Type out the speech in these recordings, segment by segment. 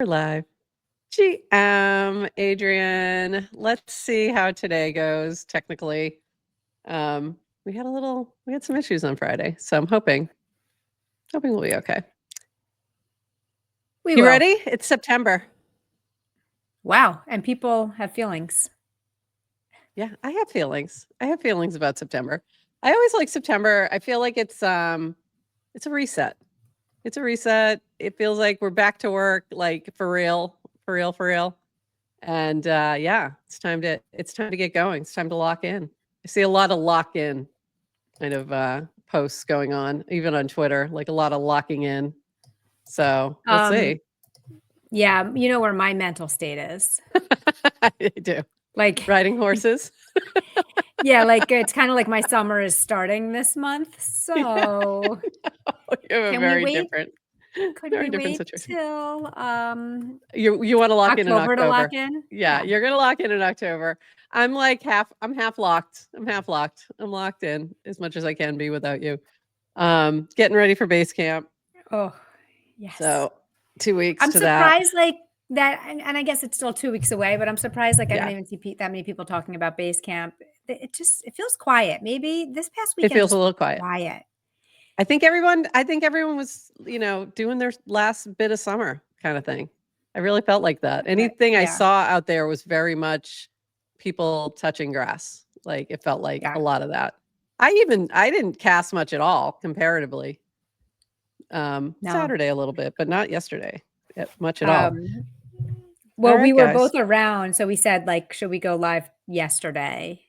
We're live. Adrian, let's see how today goes technically. We had some issues on Friday, so I'm hoping we'll be okay. You ready? It's September. Wow. And people have feelings. Yeah, I have feelings. I have feelings about September. I always like September. I feel like it's a reset. It's a reset. It feels like we're back to work, like for real. And yeah, it's time to get going. It's time to lock in. I see a lot of lock in kind of posts going on, even on Twitter, like a lot of locking in. So we'll see. Yeah, you know where my mental state is. I do. Like riding horses. Yeah, like it's kind of like my summer is starting this month. So you have a very different. Could we wait till you want to lock in October to lock in? Yeah, you're gonna lock in October. I'm like half locked. I'm locked in as much as I can be without you. Getting ready for base camp. Oh, yes. So 2 weeks I'm to that. I'm surprised like that, and I guess it's still 2 weeks away, but I'm surprised like I don't even see that many people talking about base camp. It feels quiet. Maybe this past weekend it feels a little quiet. I think everyone was, doing their last bit of summer kind of thing. I really felt like that. Anything I saw out there was very much people touching grass. Like it felt like a lot of that. I didn't cast much at all comparatively. Saturday a little bit, but not yesterday much at all. Well, we were both around, so we said like, should we go live yesterday?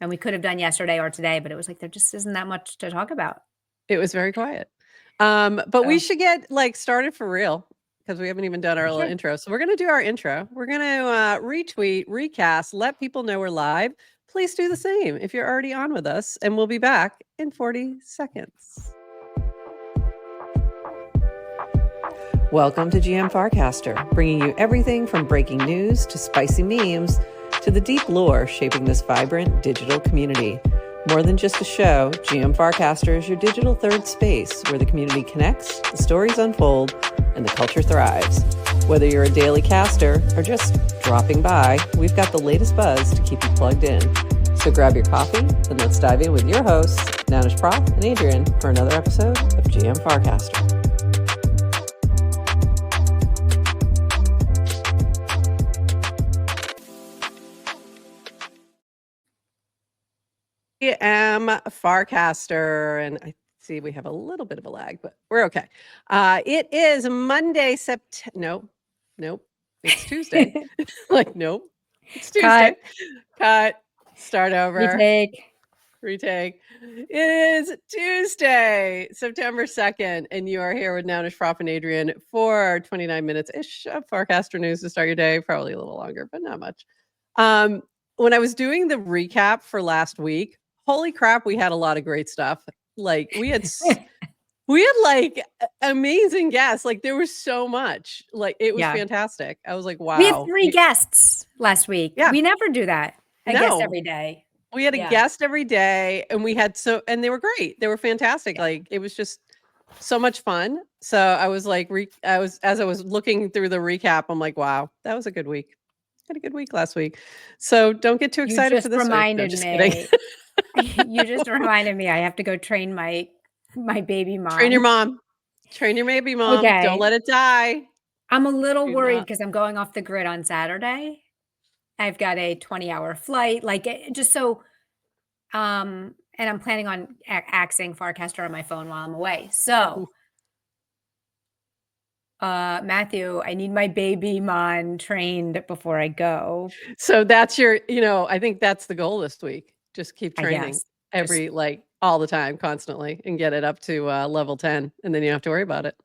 And we could have done yesterday or today, but it was like there just isn't that much to talk about. It was very quiet. But we should get like started for real because we haven't even done our little intro. So we're going to do our intro. We're going to retweet, recast, let people know we're live. Please do the same if you're already on with us, and we'll be back in 40 seconds. Welcome to GM Farcaster, bringing you everything from breaking news to spicy memes to the deep lore shaping this vibrant digital community. More than just a show, GM Farcaster is your digital third space where the community connects, the stories unfold, and the culture thrives. Whether you're a daily caster or just dropping by, we've got the latest buzz to keep you plugged in. So grab your coffee and let's dive in with your hosts, Nanish Prof and Adrian, for another episode of GM Farcaster. GM Farcaster, and I see we have a little bit of a lag, but we're okay. It is Monday, Nope. It's Tuesday. Nope. It's Tuesday. Cut. Start over. Retake. It is Tuesday, September 2nd, and you are here with Nanish Prof and Adrian for 29 minutes-ish of Farcaster news to start your day. Probably a little longer, but not much. When I was doing the recap for last week, holy crap, we had a lot of great stuff. Like we had like amazing guests. Like there was so much. Like it was fantastic. I was like, wow. We had 3 guests last week. Yeah. We never do that. A guest every day. We had a guest every day, and we had and they were great. They were fantastic. Yeah. Like it was just so much fun. So I was like, as I was looking through the recap, I'm like, wow, that was a good week. Had a good week last week. So don't get too excited for this reminded week. No, me. You just reminded me I have to go train my baby-mon. Train your mom. Train your baby-mon. Okay. Don't let it die. I'm a little worried because I'm going off the grid on Saturday. I've got a 20-hour flight. Like just so and I'm planning on axing Farcaster on my phone while I'm away. So Matthew, I need my baby-mon trained before I go. So that's your, I think that's the goal this week. Just keep training all the time, constantly, and get it up to level 10, and then you don't have to worry about it.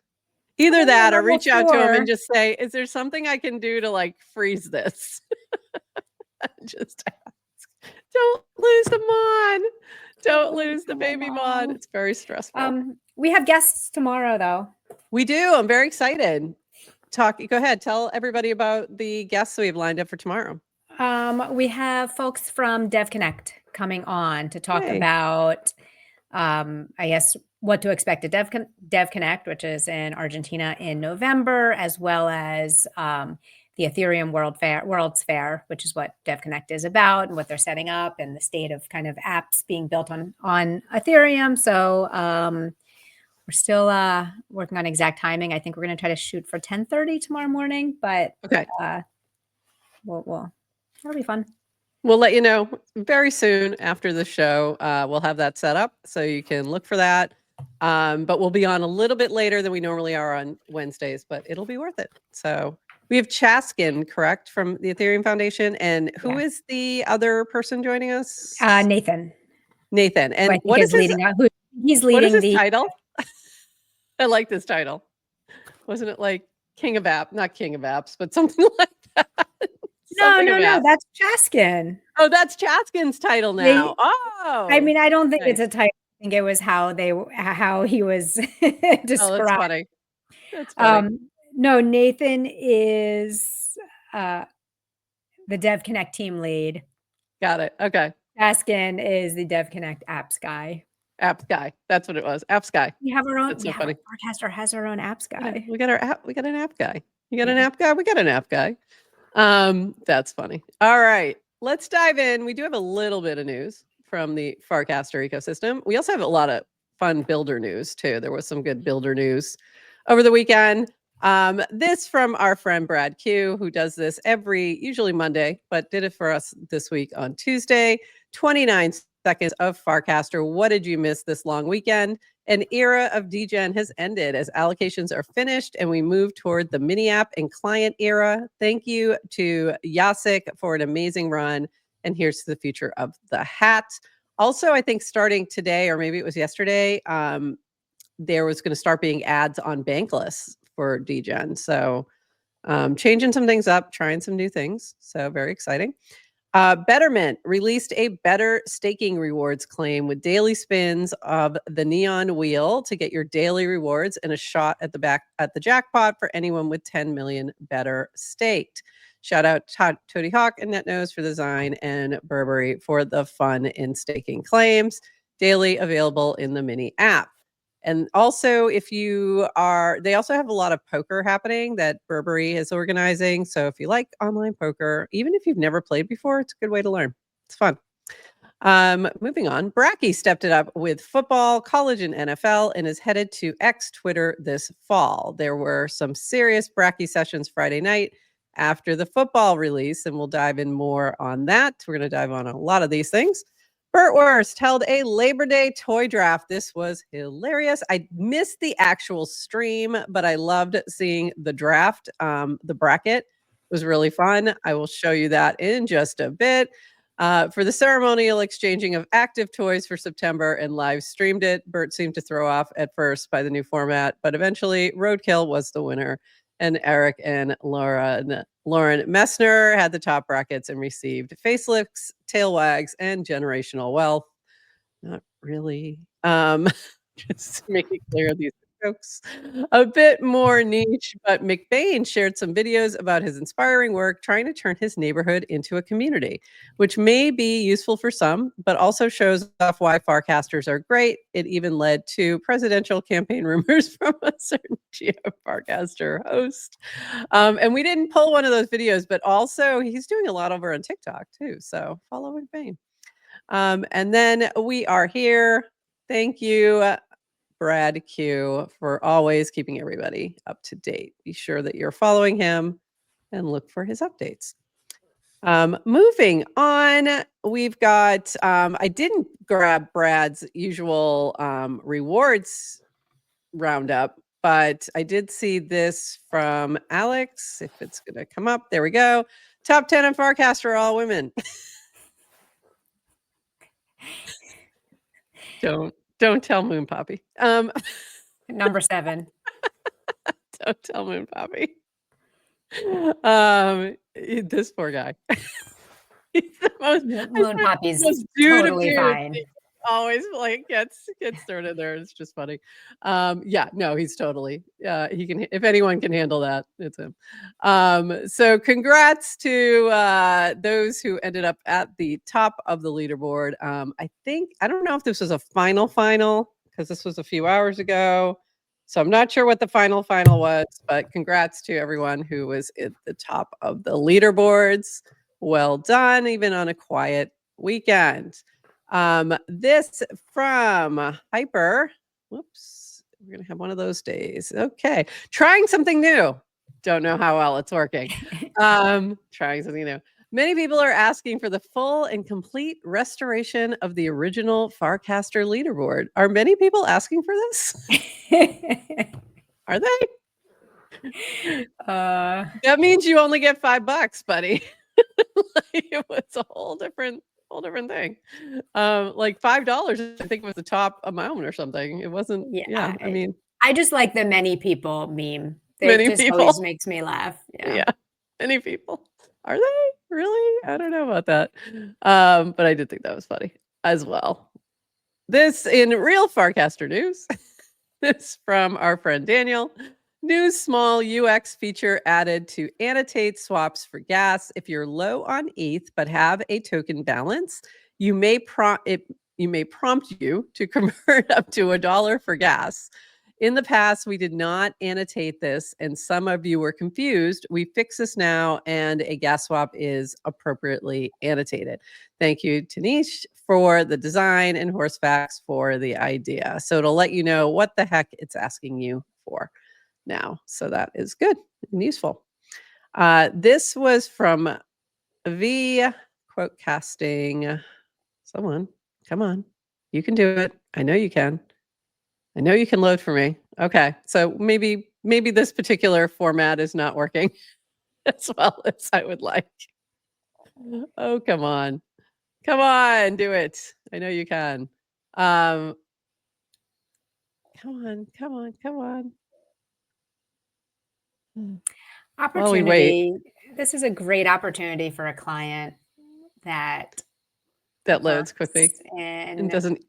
Either that or reach out to him and just say, is there something I can do to like freeze this? Just ask. Don't lose the mon. Don't lose the baby-mon. It's very stressful. We have guests tomorrow, though. We do. I'm very excited. Go ahead. Tell everybody about the guests we have lined up for tomorrow. We have folks from Dev Connect coming on to talk about, I guess, what to expect at Dev Connect, which is in Argentina in November, as well as the Ethereum World's Fair, which is what Dev Connect is about and what they're setting up and the state of kind of apps being built on Ethereum. So we're still working on exact timing. I think we're going to try to shoot for 10:30 tomorrow morning, but okay, it'll be fun. We'll let you know very soon after the show. We'll have that set up so you can look for that. But we'll be on a little bit later than we normally are on Wednesdays, but it'll be worth it. So we have Chaskin, correct, from the Ethereum Foundation. And who is the other person joining us? Nathan. Nathan. And what is leading? He's leading the title? I like this title. Wasn't it like King of Apps? Not King of Apps, but something like that. No. That's Chaskin. Oh, that's Chaskin's title now. I mean, I don't think it's a title. I think it was how he was described. Oh, that's funny. That's funny. No, Nathan is the Dev Connect team lead. Got it. Okay. Chaskin is the Dev Connect apps guy. Apps guy. That's what it was. Apps guy. We have our own. That's so funny. Farcaster has our own apps guy. We got our app. We got an app guy. You got an app guy. We got an app guy. That's funny. All right, let's dive in. We do have a little bit of news from the Farcaster ecosystem. We also have a lot of fun builder news too. There was some good builder news over the weekend. This from our friend Brad Q, who does this usually Monday, but did it for us this week on Tuesday. 29 seconds of Farcaster. What did you miss this long weekend? An era of Degen has ended as allocations are finished and we move toward the mini app and client era. Thank you to Yasik for an amazing run. And here's to the future of the hat. Also, I think starting today, or maybe it was yesterday, there was going to start being ads on Bankless for Degen. So changing some things up, trying some new things. So very exciting. Betterment released a better staking rewards claim with daily spins of the neon wheel to get your daily rewards and a shot at the jackpot for anyone with 10 million better staked. Shout out Toady Hawk and NetNose for the design and Burberry for the fun in staking claims. Daily available in the mini app. And also, they also have a lot of poker happening that Burberry is organizing. So if you like online poker, even if you've never played before, it's a good way to learn. It's fun. Moving on, Bracky stepped it up with football, college, and NFL, and is headed to X Twitter this fall. There were some serious Bracky sessions Friday night after the football release, and we'll dive in more on that. We're going to dive on a lot of these things. Burtwurst held a Labor Day toy draft. This was hilarious. I missed the actual stream, but I loved seeing the draft. The bracket was really fun. I will show you that in just a bit. For the ceremonial exchanging of active toys for September and live streamed it. Bert seemed to throw off at first by the new format, but eventually Roadkill was the winner. And Eric and Lauren Messner had the top brackets and received facelifts, tail wags, and generational wealth. Not really. Just to make it clear, these are jokes. A bit more niche, but McBain shared some videos about his inspiring work trying to turn his neighborhood into a community, which may be useful for some, but also shows off why Farcasters are great. It even led to presidential campaign rumors from a certain GM Farcaster host. And we didn't pull one of those videos, but also he's doing a lot over on TikTok too. So follow McBain. And then we are here. Thank you, Brad Q, for always keeping everybody up to date. Be sure that you're following him and look for his updates. Moving on, we've got, I didn't grab Brad's usual rewards roundup, but I did see this from Alex. If it's going to come up, there we go. Top 10 of Farcaster are all women. Don't tell Moon Poppy. Number 7. Don't tell Moon Poppy. This poor guy. He's the most Moon Poppy's totally fine. Always like gets thrown in there. It's just funny. Yeah, no, he's totally. He can. If anyone can handle that, it's him. So congrats to those who ended up at the top of the leaderboard. I don't know if this was a final because this was a few hours ago. So I'm not sure what the final was, but congrats to everyone who was at the top of the leaderboards. Well done, even on a quiet weekend. This from Hyper. Whoops, we're gonna have one of those days. Okay, trying something new. Don't know how well it's working. Trying something new. Many people are asking for the full and complete restoration of the original Farcaster leaderboard. Are many people asking for this? Are they? That means you only get $5, buddy. Like, it was a whole different thing. Like $5, I think was the top amount or something. It wasn't. Yeah, I mean, I just like the many people meme. Many It just people. always makes me laugh. Yeah, many people. Are they really? I don't know about that. But I did think that was funny as well. This in real Farcaster news. This from our friend Daniel. New small UX feature added to Annotate swaps for gas. If you're low on ETH but have a token balance, you may prompt you to convert up to $1 for gas. In the past, we did not annotate this, and some of you were confused. We fix this now, and a gas swap is appropriately annotated. Thank you, Tanish, for the design, and Horsefacts for the idea. So it'll let you know what the heck it's asking you for now. So that is good and useful. This was from V quote casting. Someone, come on. You can do it. I know you can. I know you can load for me. Okay. So maybe this particular format is not working as well as I would like. Oh, come on. Come on, do it. I know you can. Come on. Opportunity. While we wait. This is a great opportunity for a client that loads quickly and doesn't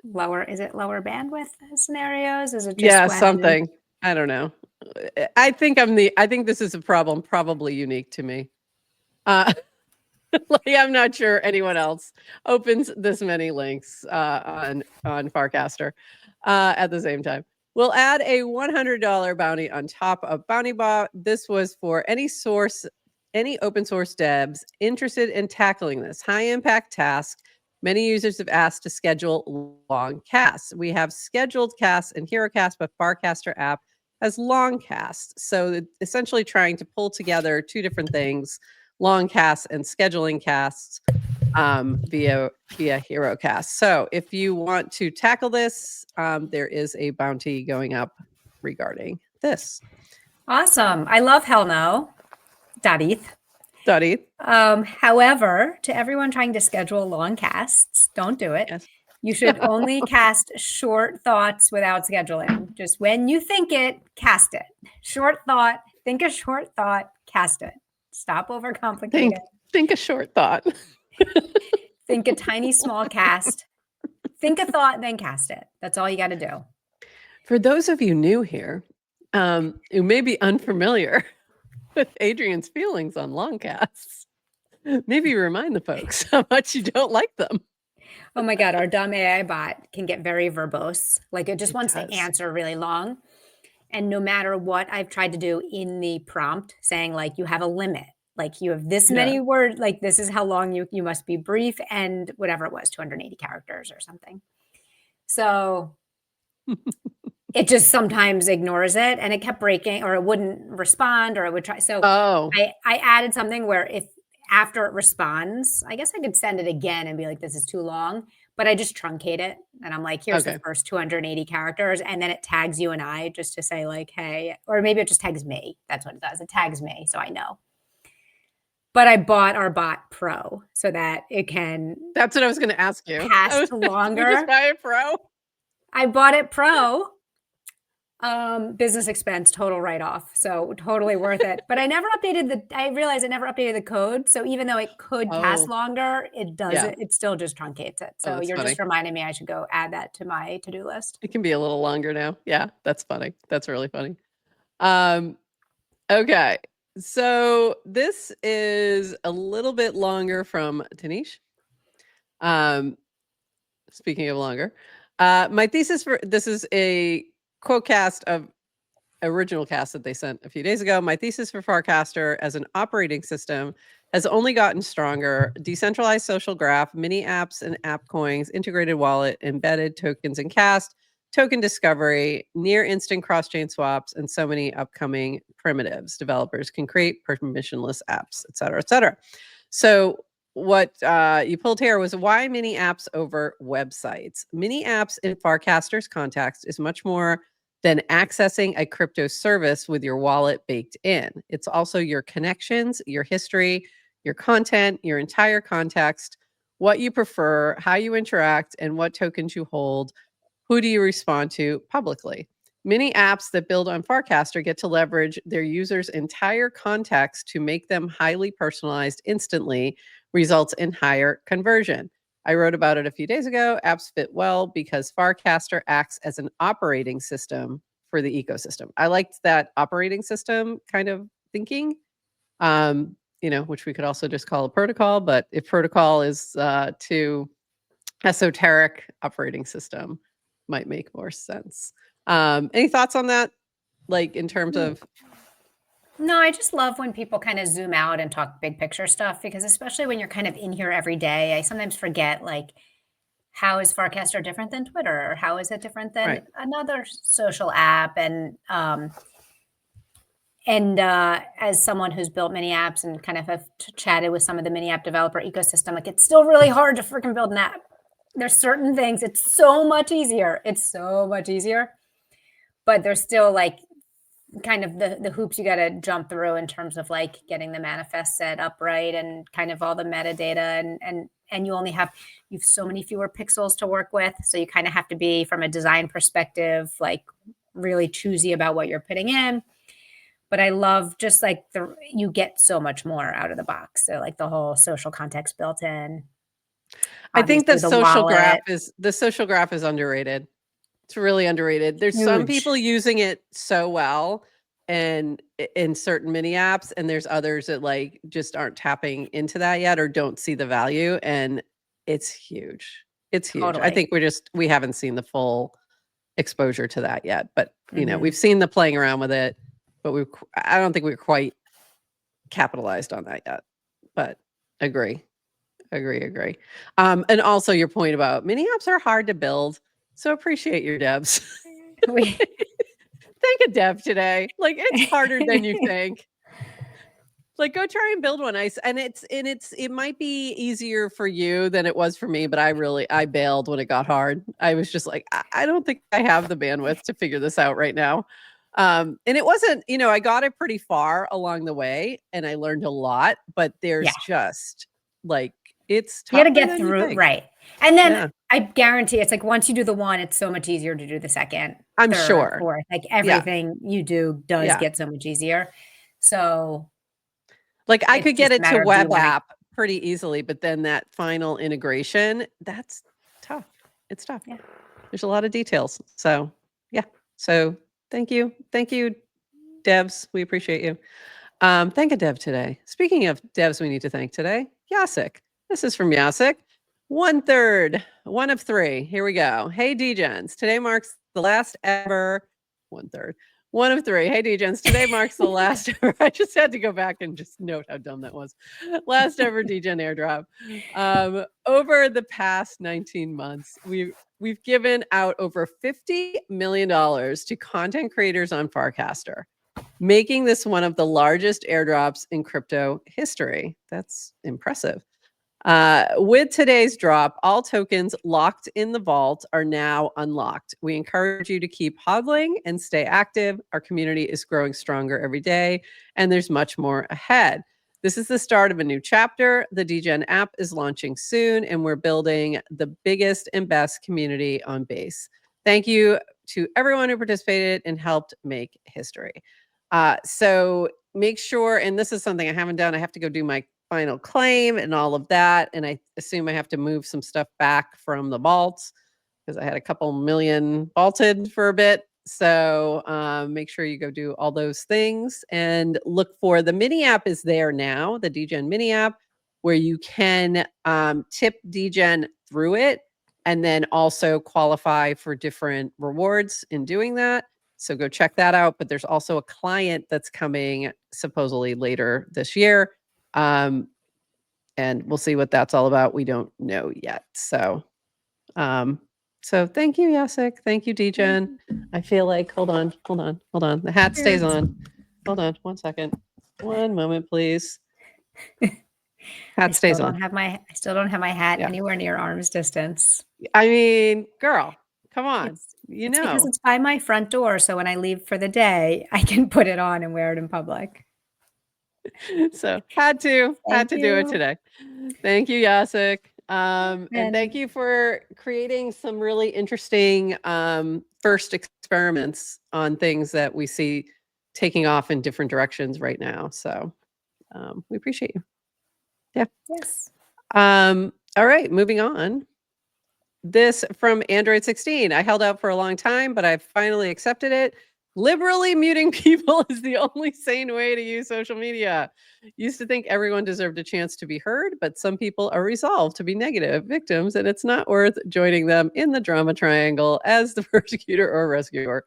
lower bandwidth scenarios? Is it just something? I don't know. I think this is a problem probably unique to me. Like, I'm not sure anyone else opens this many links on Farcaster at the same time. We'll add a $100 bounty on top of BountyBot. This was for any open source devs interested in tackling this high impact task. Many users have asked to schedule long casts. We have scheduled casts and hero casts, but Farcaster app has long casts. So essentially trying to pull together two different things, long casts and scheduling casts via hero cast. So if you want to tackle this, there is a bounty going up regarding this. Awesome. I love hell no. .eth. However, to everyone trying to schedule long casts, don't do it. Yes. You should only cast short thoughts without scheduling. Just when you think it, cast it. Short thought, think a short thought, cast it. Stop overcomplicating. Think a short thought. Think a tiny small cast. Think a thought, then cast it. That's all you got to do. For those of you new here, who may be unfamiliar with Adrian's feelings on long casts, maybe remind the folks how much you don't like them. Oh my God, our dumb AI bot can get very verbose. Like it just wants to answer really long. And no matter what I've tried to do in the prompt, saying like, you have a limit, like you have this many words, like this is how long you must be brief, and whatever it was, 280 characters or something. So it just sometimes ignores it, and it kept breaking, or it wouldn't respond, or it would try. So I added something where if after it responds, I guess I could send it again and be like, this is too long, but I just truncate it. And I'm like, here's the first 280 characters. And then it tags you and I just to say like, hey, or maybe it just tags me. That's what it does. It tags me. So I know. But I bought our bot Pro so that it can. That's what I was going to ask you. Cast longer. Did you just buy it Pro? I bought it Pro. Business expense, total write-off. So totally worth it. But I realized I never updated the code. So even though it could cast longer, it doesn't, it still just truncates it. So you're just reminding me I should go add that to my to-do list. It can be a little longer now. Yeah, that's funny. That's really funny. Okay. So this is a little bit longer from Tanish. Speaking of longer. My thesis for this is a quote cast of original cast that they sent a few days ago. My thesis for Farcaster as an operating system has only gotten stronger. Decentralized social graph, mini apps and app coins, integrated wallet, embedded tokens and cast, token discovery, near instant cross-chain swaps, and so many upcoming primitives. Developers can create permissionless apps, et cetera, et cetera. So what you pulled here was why mini apps over websites. Mini apps in Farcaster's context is much more than accessing a crypto service with your wallet baked in. It's also your connections, your history, your content, your entire context, what you prefer, how you interact, and what tokens you hold. Who do you respond to publicly? Many apps that build on Farcaster get to leverage their users' entire context to make them highly personalized instantly, results in higher conversion. I wrote about it a few days ago. Apps fit well because Farcaster acts as an operating system for the ecosystem. I liked that operating system kind of thinking, which we could also just call a protocol, but if protocol is too esoteric, operating system might make more sense. Any thoughts on that? Like in terms of No, I just love when people kind of zoom out and talk big picture stuff, because especially when you're kind of in here every day, I sometimes forget, like, how is Farcaster different than Twitter? Or how is it different than right. another social app? And as someone who's built many apps and kind of have chatted with some of the mini app developer ecosystem, like, it's still really hard to freaking build an app. There's certain things, it's so much easier. It's so much easier. But there's still like kind of the hoops you got to jump through in terms of like getting the manifest set up right, and kind of all the metadata, and you have so many fewer pixels to work with. So you kind of have to be, from a design perspective, like really choosy about what you're putting in. But I love just like you get so much more out of the box. So like the whole social context built in. I think the social wallet. graph is underrated. It's really underrated. There's some people using it so well and in certain mini apps, and there's others that like just aren't tapping into that yet or don't see the value, and it's huge. It's huge. Totally. I think we haven't seen the full exposure to that yet, but we've seen the playing around with it, but I don't think we're quite capitalized on that yet. But agree. And also your point about mini apps are hard to build. So appreciate your devs. Thank a dev today. Like, it's harder than you think. Like, go try and build one. It might be easier for you than it was for me, but I bailed when it got hard. I was just like, I don't think I have the bandwidth to figure this out right now. And it wasn't, I got it pretty far along the way and I learned a lot, but there's just like, it's tough. You got to get through, right? And then I guarantee it's like once you do the one, it's so much easier to do the second. I'm third, sure. fourth. Like everything you do does get so much easier. So, like, I could get it to web app pretty easily, but then that final integration, that's tough. It's tough. Yeah. There's a lot of details. So So thank you, devs. We appreciate you. Thank a dev today. Speaking of devs, we need to thank today, Yasik. This is from Yasik. 1/3, one of three. Here we go. Hey, Degens. Today marks the last ever 1/3. One of three. Hey, Degens. Today marks the last ever. I just had to go back and just note how dumb that was. Last ever Degen airdrop. Over the past 19 months, we've given out over $50 million to content creators on Farcaster, making this one of the largest airdrops in crypto history. That's impressive. With today's drop, all tokens locked in the vault are now unlocked. We encourage you to keep hodling and stay active. Our community is growing stronger every day, and there's much more ahead. This is the start of a new chapter. The Degen app is launching soon, and we're building the biggest and best community on Base. Thank you to everyone who participated and helped make history. So make sure, and this is something I haven't done, I have to go do my final claim and all of that. And I assume I have to move some stuff back from the vaults because I had a couple million vaulted for a bit. So make sure you go do all those things and look for the mini app is there now, the Degen mini app, where you can tip Degen through it and then also qualify for different rewards in doing that. So go check that out. But there's also a client that's coming supposedly later this year. And we'll see what that's all about. We don't know yet. So thank you, Jacek. Thank you, Degen. I feel like, hold on. The hat stays on. Hold on 1 second. 1 moment, please. Hat stays on. I still don't have my hat anywhere near arm's distance. I mean, girl, come on. It's because it's by my front door. So when I leave for the day, I can put it on and wear it in public. So had to do it today. Thank you, Jacek. And thank you for creating some really interesting first experiments on things that we see taking off in different directions right now. So we appreciate you. Yeah. Yes. All right, moving on. This from Android 16. I held out for a long time, but I've finally accepted it. Liberally muting people is the only sane way to use social media. Used to think everyone deserved a chance to be heard, but some people are resolved to be negative victims, and it's not worth joining them in the drama triangle as the persecutor or rescuer.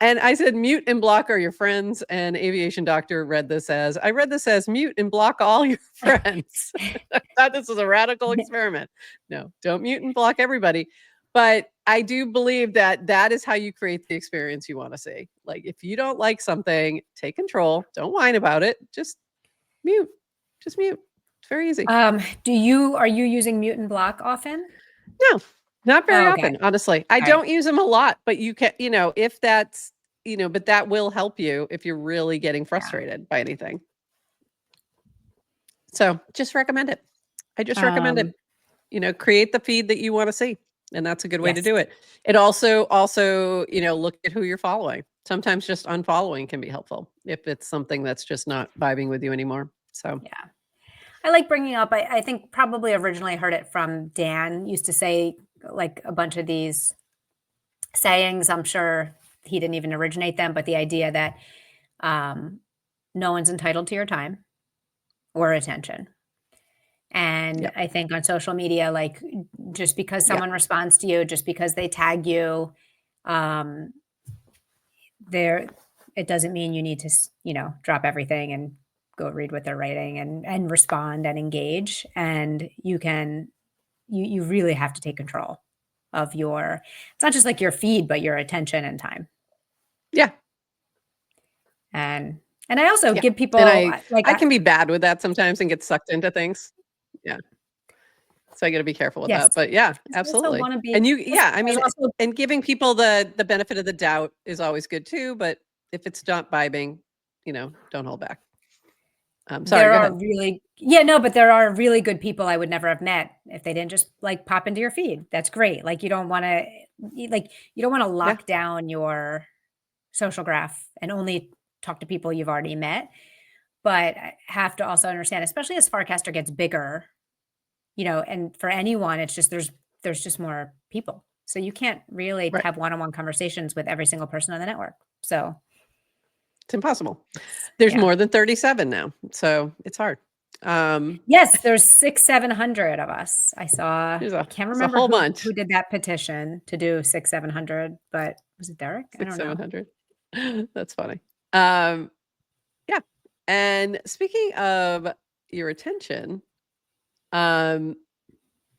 And I said, mute and block are your friends. And Aviation Doctor read this as, I read this as mute and block all your friends. I thought this was a radical experiment. No, don't mute and block everybody. But I do believe that that is how you create the experience you want to see. Like, if you don't like something, take control. Don't whine about it. Just mute. Just mute. It's very easy. Are you using mute and block often? No, not very often, honestly. I don't use them a lot, but you can, if that's, but that will help you if you're really getting frustrated by anything. So just recommend it. I just recommend it. Create the feed that you want to see. And that's a good way to do it. It also, look at who you're following. Sometimes just unfollowing can be helpful if it's something that's just not vibing with you anymore. So yeah. I like bringing up, I think probably originally heard it from Dan, used to say like a bunch of these sayings. I'm sure he didn't even originate them, but the idea that no one's entitled to your time or attention. And I think on social media, like just because someone responds to you, just because they tag you, it doesn't mean you need to, drop everything and go read what they're writing and respond and engage. And you really have to take control of it's not just like your feed, but your attention and time. Yeah. And I also give people, and I can be bad with that sometimes and get sucked into things. Yeah. So I got to be careful with that, but yeah, absolutely. And and giving people the benefit of the doubt is always good too. But if it's not vibing, don't hold back. Sorry, but there are really good people I would never have met if they didn't just like pop into your feed. That's great. Like you don't want to lock down your social graph and only talk to people you've already met. But I have to also understand, especially as Farcaster gets bigger, and for anyone, it's just there's just more people. So you can't really have one-on-one conversations with every single person on the network. So it's impossible. There's more than 37 now, so it's hard. Yes, there's 600-700 of us. I saw. I can't remember who did that petition to do 600-700, but was it Derek? I don't know. 600-700. That's funny. Yeah. And speaking of your attention,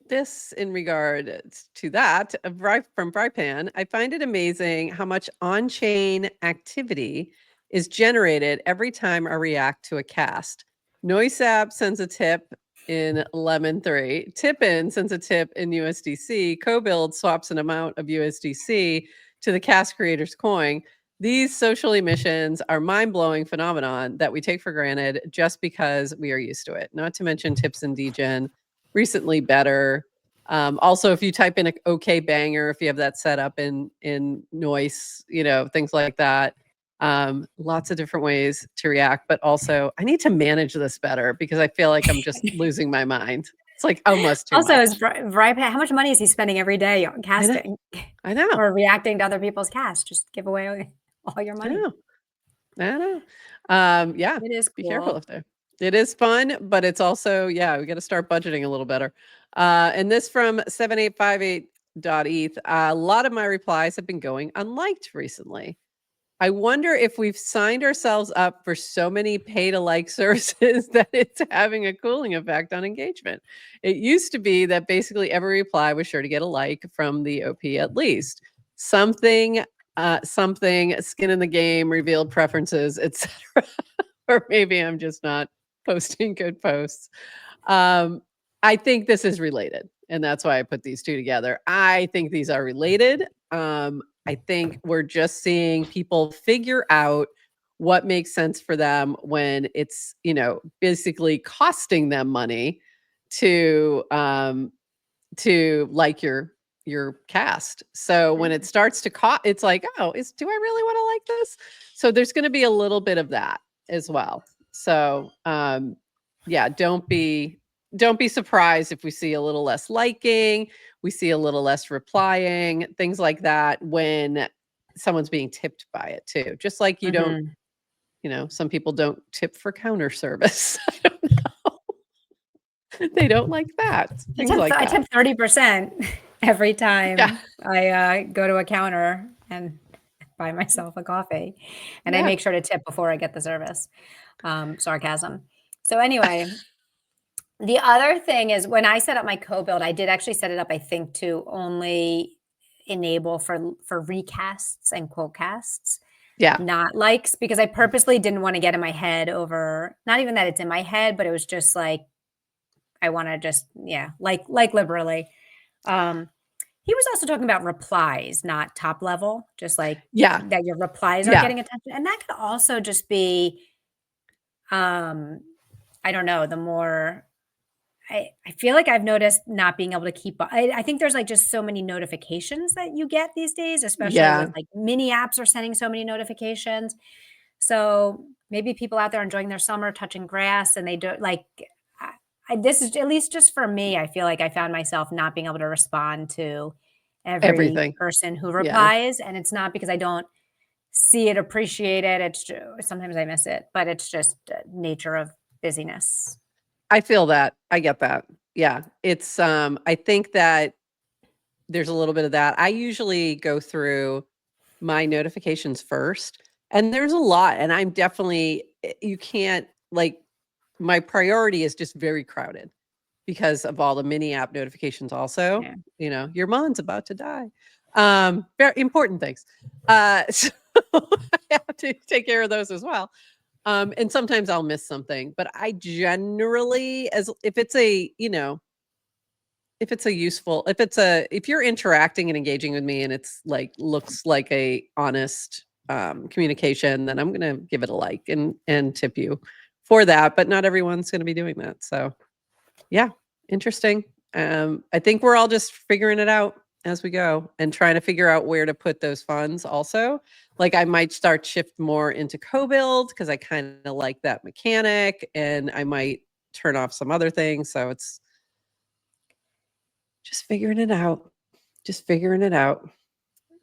this in regard to that from Frypan, I find it amazing how much on-chain activity is generated every time I react to a cast. Noisap sends a tip in Lemon 3. Tippin sends a tip in USDC. CoBuild swaps an amount of USDC to the cast creator's coin. These social emissions are mind-blowing phenomenon that we take for granted just because we are used to it. Not to mention tips in Degen, recently better. Also, if you type in an OK banger, if you have that set up in Noise, things like that. Lots of different ways to react, but also I need to manage this better because I feel like I'm just losing my mind. It's like almost too much. Also, how much money is he spending every day on casting? I know. Or reacting to other people's casts. Just give away all your money. I know. Yeah. It is cool. Be careful if there. It is fun, but it's also, we got to start budgeting a little better. And this from 7858 baby-mon.eth, a lot of my replies have been going unliked recently. I wonder if we've signed ourselves up for so many pay-to-like services that it's having a cooling effect on engagement. It used to be that basically every reply was sure to get a like from the OP at least. Something, skin in the game, revealed preferences, etc. Or maybe I'm just not posting good posts. I think this is related, and that's why I put these two together. I think these are related. I think we're just seeing people figure out what makes sense for them when it's, basically costing them money to like your cast. So when it starts to cost, it's like, oh, do I really want to like this? So there's going to be a little bit of that as well. So yeah, don't be surprised if we see a little less liking, we see a little less replying, things like that when someone's being tipped by it too. Just like you don't, some people don't tip for counter service. I don't know. They don't like that. Things like that. I tip 30% every time I go to a counter and buy myself a coffee. And I make sure to tip before I get the service. Sarcasm. So anyway, the other thing is when I set up my co-build, I did actually set it up, I think, to only enable for recasts and quote casts. Yeah. Not likes, because I purposely didn't want to get in my head over, not even that it's in my head, but it was just like, I want to just, like liberally. He was also talking about replies, not top level, just like that your replies are getting attention. And that could also just be, I don't know, the more, I feel like I've noticed not being able to keep up. I think there's like just so many notifications that you get these days, especially with like mini apps are sending so many notifications. So maybe people out there enjoying their summer, touching grass, and they don't like, this is at least just for me. I feel like I found myself not being able to respond to every person who replies. And it's not because I don't see it, appreciate it. It's just, sometimes I miss it, but it's just nature of busyness. I feel that. I get that. Yeah. It's, I think that there's a little bit of that. I usually go through my notifications first, and there's a lot, and I'm definitely, you can't, like, my priority is just very crowded because of all the mini app notifications also. Your mom's about to die. Very important things. So I have to take care of those as well. And sometimes I'll miss something, but I generally, if you're interacting and engaging with me and it's like, looks like a honest communication, then I'm going to give it a like and tip you for that. But not everyone's going to be doing that. So yeah, interesting. I think we're all just figuring it out as we go and trying to figure out where to put those funds also. Like I might shift more into co-build because I kind of like that mechanic, and I might turn off some other things. So it's just figuring it out.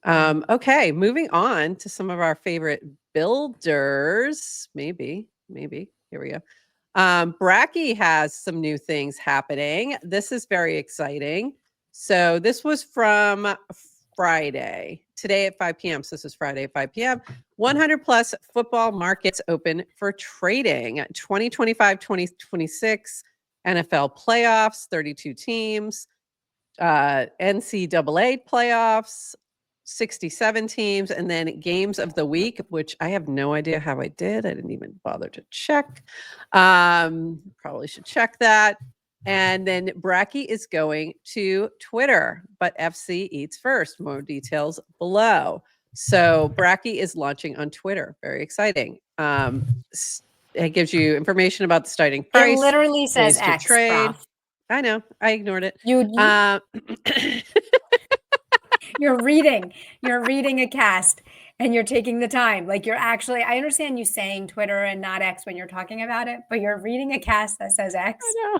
Okay, moving on to some of our favorite builders. Maybe. Here we go. Bracky has some new things happening. This is very exciting. So this was from Friday, today at 5 p.m. So this is Friday at 5 p.m. 100 plus football markets open for trading. 2025-2026 NFL playoffs, 32 teams. NCAA playoffs, 67 teams, and then games of the week, which I have no idea how I did. I didn't even bother to check. Probably should check that. And then Bracky is going to Twitter, but FC eats first. More details below. So Bracky is launching on Twitter. Very exciting. It gives you information about the starting price. It literally says ways to X, trade. Prof. I know. I ignored it. You're reading a cast and you're taking the time. Like you're actually, I understand you saying Twitter and not X when you're talking about it, but you're reading a cast that says X. I know.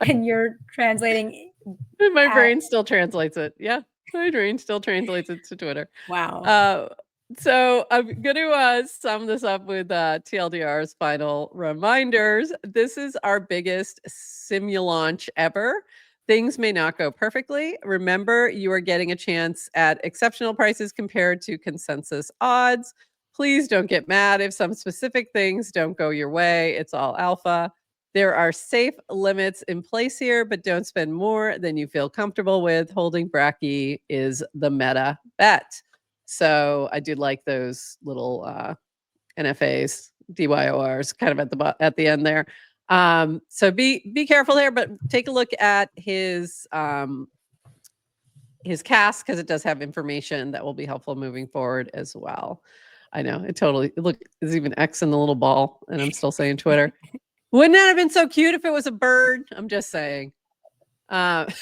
And you're translating. My brain still translates it. Yeah. My brain still translates it to Twitter. Wow. So I'm going to sum this up with TLDR's final reminders. This is our biggest simulaunch ever. Things may not go perfectly. Remember, you are getting a chance at exceptional prices compared to consensus odds. Please don't get mad if some specific things don't go your way. It's all alpha. There are safe limits in place here, but don't spend more than you feel comfortable with. Holding Bracky is the meta bet. So I do like those little NFAs, DYORs, kind of at the end there. So be careful there, but take a look at his cast, because it does have information that will be helpful moving forward as well. I know look, there's even X in the little ball, and I'm still saying Twitter. Wouldn't that have been so cute if it was a bird? I'm just saying. Anyway,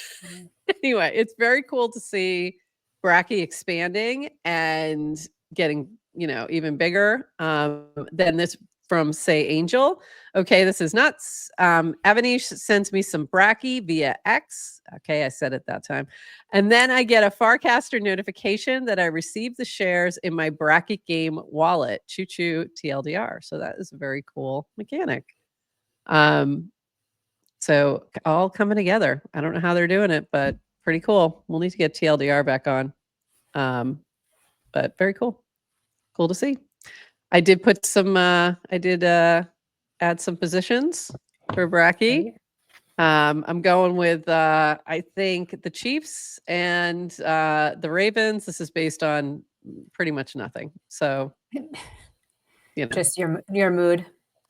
it's very cool to see Bracky expanding and getting, even bigger than this from, say, Angel. Okay, this is nuts. Avanish sends me some Bracky via X. Okay, I said it that time. And then I get a Farcaster notification that I received the shares in my Bracket game wallet. Choo choo TLDR. So that is a very cool mechanic. So all coming together. I don't know how they're doing it, but pretty cool. We'll need to get TLDR back on. But very cool. Cool to see. I did put some, add some positions for Bracky. I'm going with, I think, the Chiefs and the Ravens. This is based on pretty much nothing. So, just your mood.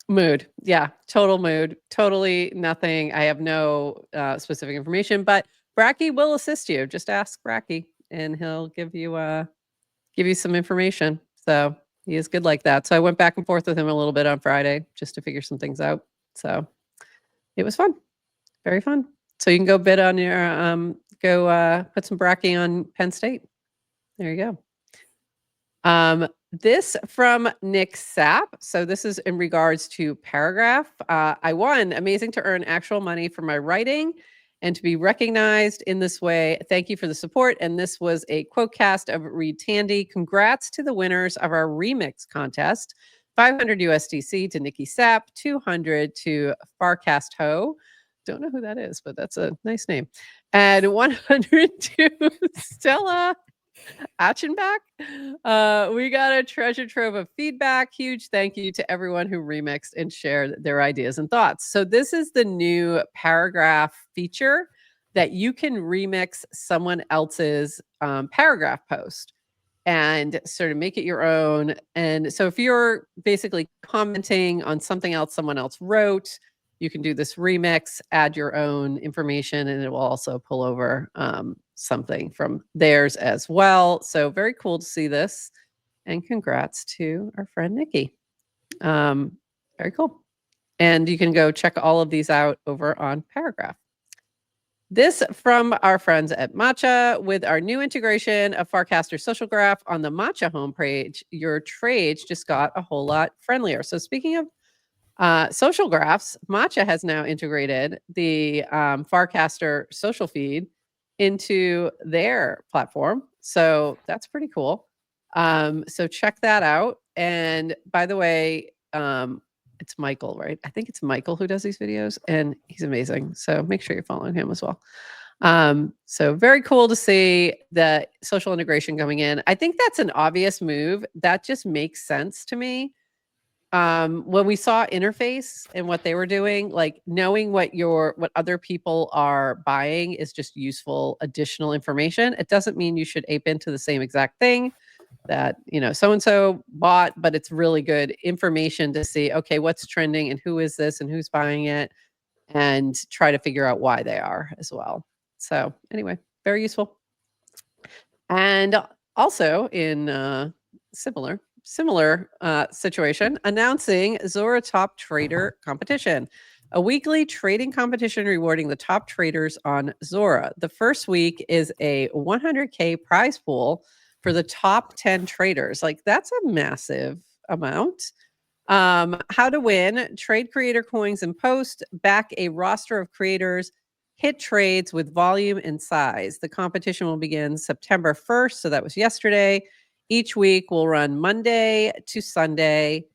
Mood. Yeah. Total mood. Totally nothing. I have no specific information, but Bracky will assist you. Just ask Bracky and he'll give you some information. So he is good like that. So I went back and forth with him a little bit on Friday just to figure some things out. So it was fun. Very fun. So you can go bid on your, put some Bracky on Penn State. There you go. This from Nick Sapp. So this is in regards to Paragraph. I won. Amazing to earn actual money for my writing and to be recognized in this way. Thank you for the support. And this was a quote cast of Reed Tandy. Congrats to the winners of our remix contest. 500 USDC to Nikki Sapp, 200 to Farcast Ho. Don't know who that is, but that's a nice name. And 100 to Stella Achenbach. We got a treasure trove of feedback. Huge thank you to everyone who remixed and shared their ideas and thoughts. So this is the new Paragraph feature that you can remix someone else's paragraph post and sort of make it your own. And so if you're basically commenting on something else someone else wrote, you can do this remix, add your own information, and it will also pull over something from theirs as well. So very cool to see this. And congrats to our friend Nikki. Very cool. And you can go check all of these out over on Paragraph. This from our friends at Matcha. With our new integration of Farcaster Social Graph on the Matcha homepage, your trades just got a whole lot friendlier. So speaking of social graphs, Matcha has now integrated the Farcaster social feed into their platform. So that's pretty cool. So check that out. And by the way, it's Michael, right? I think it's Michael who does these videos, and he's amazing. So make sure you're following him as well. So very cool to see the social integration coming in. I think that's an obvious move. That just makes sense to me. When we saw interface and what they were doing, like knowing what other people are buying is just useful additional information. It doesn't mean you should ape into the same exact thing that, so-and-so bought, but it's really good information to see, okay, what's trending and who is this and who's buying it, and try to figure out why they are as well. So anyway, very useful. And also in similar situation, announcing Zora Top Trader Competition, a weekly trading competition rewarding the top traders on Zora. The first week is a 100K prize pool for the top 10 traders. Like, that's a massive amount. How to win: trade creator coins and post, back a roster of creators, hit trades with volume and size. The competition will begin September 1st. So that was yesterday. Each week will run Monday to Sunday.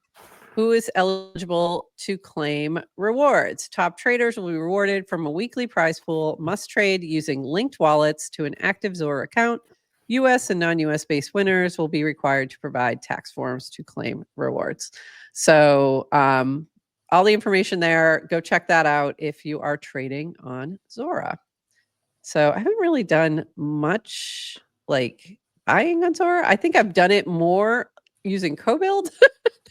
Who is eligible to claim rewards? Top traders will be rewarded from a weekly prize pool, must trade using linked wallets to an active Zora account. US and non-US based winners will be required to provide tax forms to claim rewards. So all the information there, go check that out if you are trading on Zora. So I haven't really done much like buying on Zora. I think I've done it more using CoBuild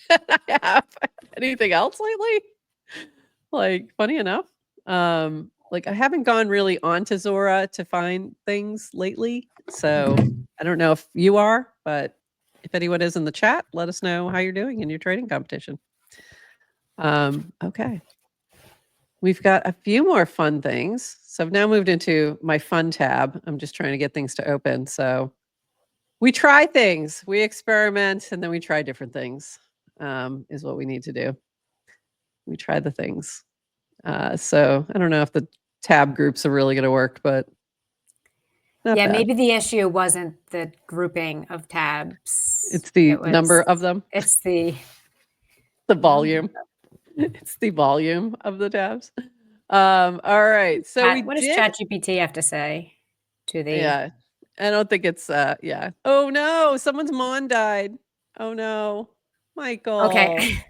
than I have anything else lately. Like, funny enough. Like I haven't gone really onto Zora to find things lately. So I don't know if you are, but if anyone is in the chat, let us know how you're doing in your trading competition. Okay. We've got a few more fun things. So I've now moved into my fun tab. I'm just trying to get things to open. So we try things, we experiment, and then we try different things, is what we need to do. We try the things. So I don't know if the tab groups are really going to work, but not yeah, bad. maybe the issue wasn't the grouping of tabs. It's the number of them. It's the volume. It's the volume of the tabs. All right. So what does ChatGPT have to say to the? Yeah, I don't think it's yeah. Oh no, someone's mon died. Oh no, Michael. Okay.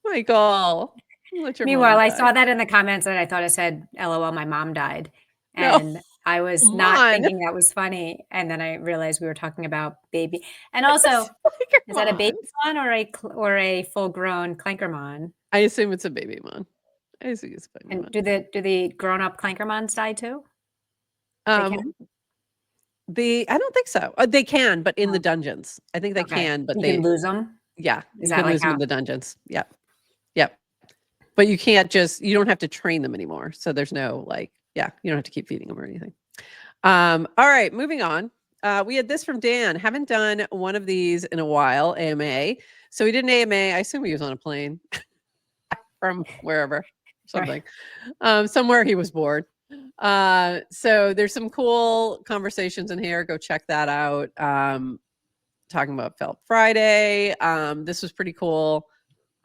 Michael. Meanwhile, I saw that in the comments and I thought it said, "LOL, my mom died," and No. I was not thinking that was funny. And then I realized we were talking about baby. And also, is that a baby-mon or a full-grown clankermon? I assume it's a baby-mon. I assume it's a baby-mon. And do the grown-up clankermons die too? I don't think so. They can, but in the dungeons. I think they can, but you can lose them. Yeah, is you that can lose them in the dungeons. Yep. But you can't you don't have to train them anymore. So there's no like, you don't have to keep feeding them or anything. All right, moving on. We had this from Dan. Haven't done one of these in a while, AMA. So we did an AMA. I assume he was on a plane from wherever, something. Somewhere he was bored. So there's some cool conversations in here. Go check that out. Talking about Felt Friday. This was pretty cool.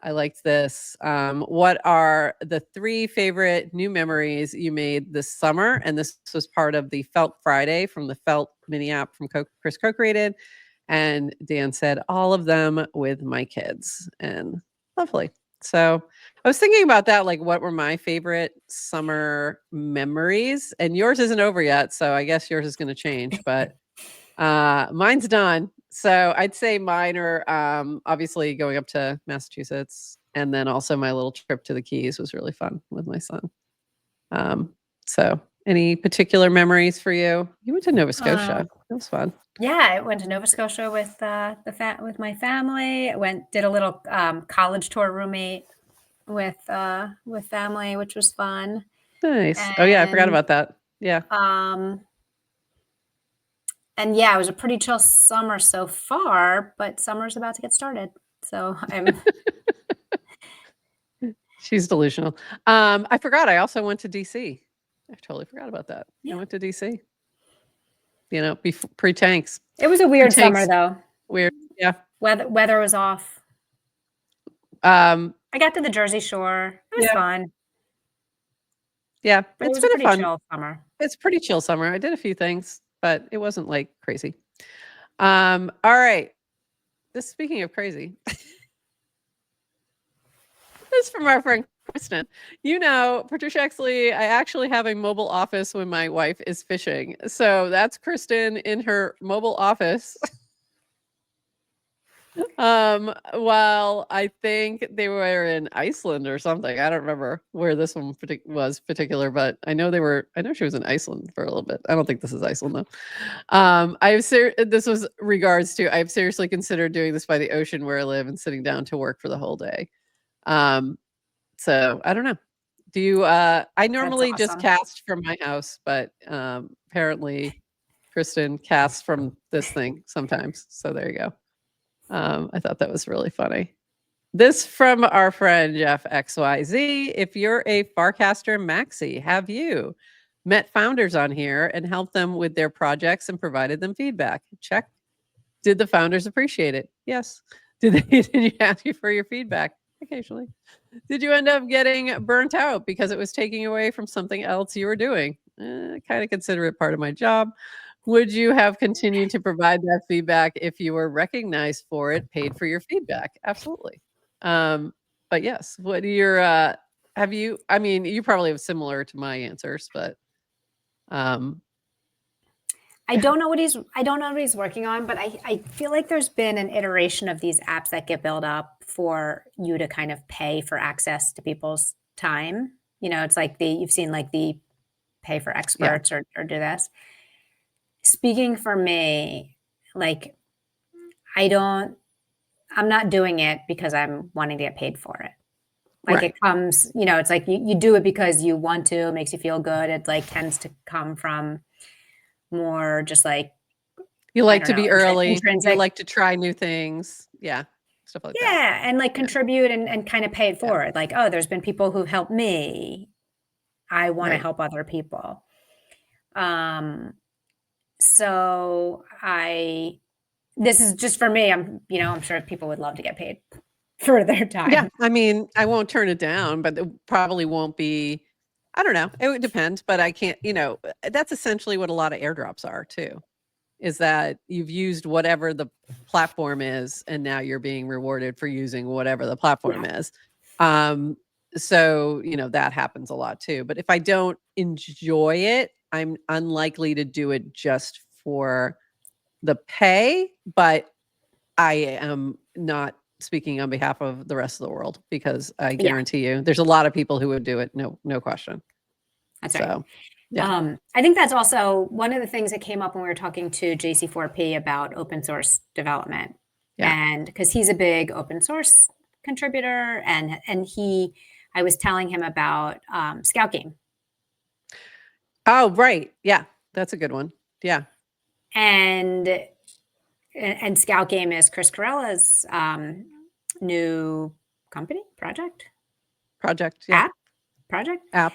I liked this. What are the 3 favorite new memories you made this summer? And this was part of the Felt Friday from the Felt mini app from Chris co-created. And Dan said, all of them with my kids. And lovely. So I was thinking about that, like what were my favorite summer memories? And yours isn't over yet, so I guess yours is going to change, but mine's done. So I'd say mine are obviously going up to Massachusetts, and then also my little trip to the Keys was really fun with my son. So any particular memories for you? You went to Nova Scotia. That was fun. Yeah, I went to Nova Scotia with with my family. I did a little college tour roommate with family, which was fun. Nice. Oh yeah, I forgot about that. Yeah. And yeah, it was a pretty chill summer so far, but summer's about to get started. So I'm She's delusional. I forgot. I also went to DC. I totally forgot about that. Yeah. I went to DC. You know, pre-tanks. It was a weird summer though. Weird. Yeah. Weather was off. I got to the Jersey Shore. It was fun. Yeah, but it's been a fun chill summer. It's pretty chill summer. I did a few things, but it wasn't like crazy. All right. Speaking of crazy. This is from our friend Kristen. You know, Patricia Exley, I actually have a mobile office when my wife is fishing. So that's Kristen in her mobile office. Well, I think they were in Iceland or something. I don't remember where this one was particular, but I know she was in Iceland for a little bit. I don't think this is Iceland though. This was regards to, I've seriously considered doing this by the ocean where I live and sitting down to work for the whole day. So I don't know. Do you, I normally just cast from my house, but, apparently Kristen casts from this thing sometimes. So there you go. I thought that was really funny. This from our friend Jeff XYZ. If you're a Farcaster maxi, have you met founders on here and helped them with their projects and provided them feedback? Check. Did the founders appreciate it? Yes. Did you ask you for your feedback? occasionally. Did you end up getting burnt out because it was taking away from something else you were doing? I kind of consider it part of my job. Would you have continued to provide that feedback if you were recognized for it, paid for your feedback? Absolutely. But yes, what are your, have you, I mean, you probably have similar to my answers, but, I don't know what he's working on, but I feel like there's been an iteration of these apps that get built up for you to kind of pay for access to people's time. You know, it's like you've seen like the pay for experts or do this. Speaking for me, like I'm not doing it because I'm wanting to get paid for it. Like it comes, you know, it's like you do it because you want to, it makes you feel good. It like tends to come from more just like you like to know, be early. intrinsic. You like to try new things. Yeah. Stuff like that. Yeah. And like contribute and kind of pay it forward. Like, oh, there's been people who've helped me. I want to help other people. So this is just for me. I'm sure people would love to get paid for their time. Yeah. I mean, I won't turn it down, but it probably won't be, I don't know. It would depend, but I can't, that's essentially what a lot of airdrops are too, is that you've used whatever the platform is, and now you're being rewarded for using whatever the platform is. So, that happens a lot too. But if I don't enjoy it, I'm unlikely to do it just for the pay, but I am not speaking on behalf of the rest of the world, because I guarantee you there's a lot of people who would do it. No question. That's right. Yeah. I think that's also one of the things that came up when we were talking to JC4P about open source development. Yeah. And because he's a big open source contributor, and I was telling him about Scout Game. Oh, right. Yeah. That's a good one. Yeah. And Scout Game is Chris Carella's new company project. Yeah. App.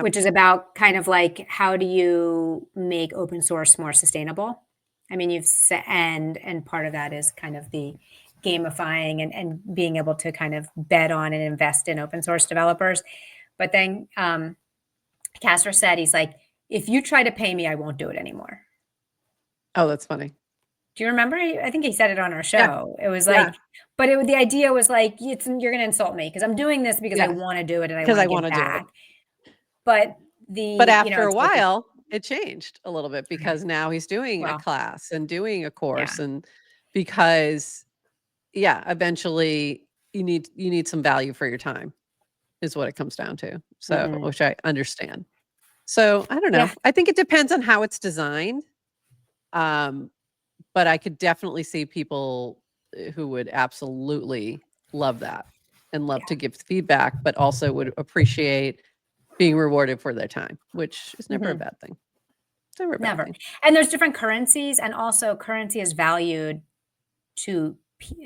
Which is about kind of like, how do you make open source more sustainable? I mean, and part of that is kind of the gamifying and being able to kind of bet on and invest in open source developers. But then Castor said, he's like, if you try to pay me, I won't do it anymore. Oh, that's funny. Do you remember? I think he said it on our show. Yeah. It was like, but the idea was like, you're going to insult me because I'm doing this because I want to do it and I want to give back. But after a while, it changed a little bit, because now he's doing a class and doing a course, and because eventually you need some value for your time, is what it comes down to. So, which I understand. So I don't know. I think it depends on how it's designed. But I could definitely see people who would absolutely love that and love to give feedback, but also would appreciate being rewarded for their time, which is never a bad thing. It's never a bad thing. And there's different currencies, and also currency is valued to,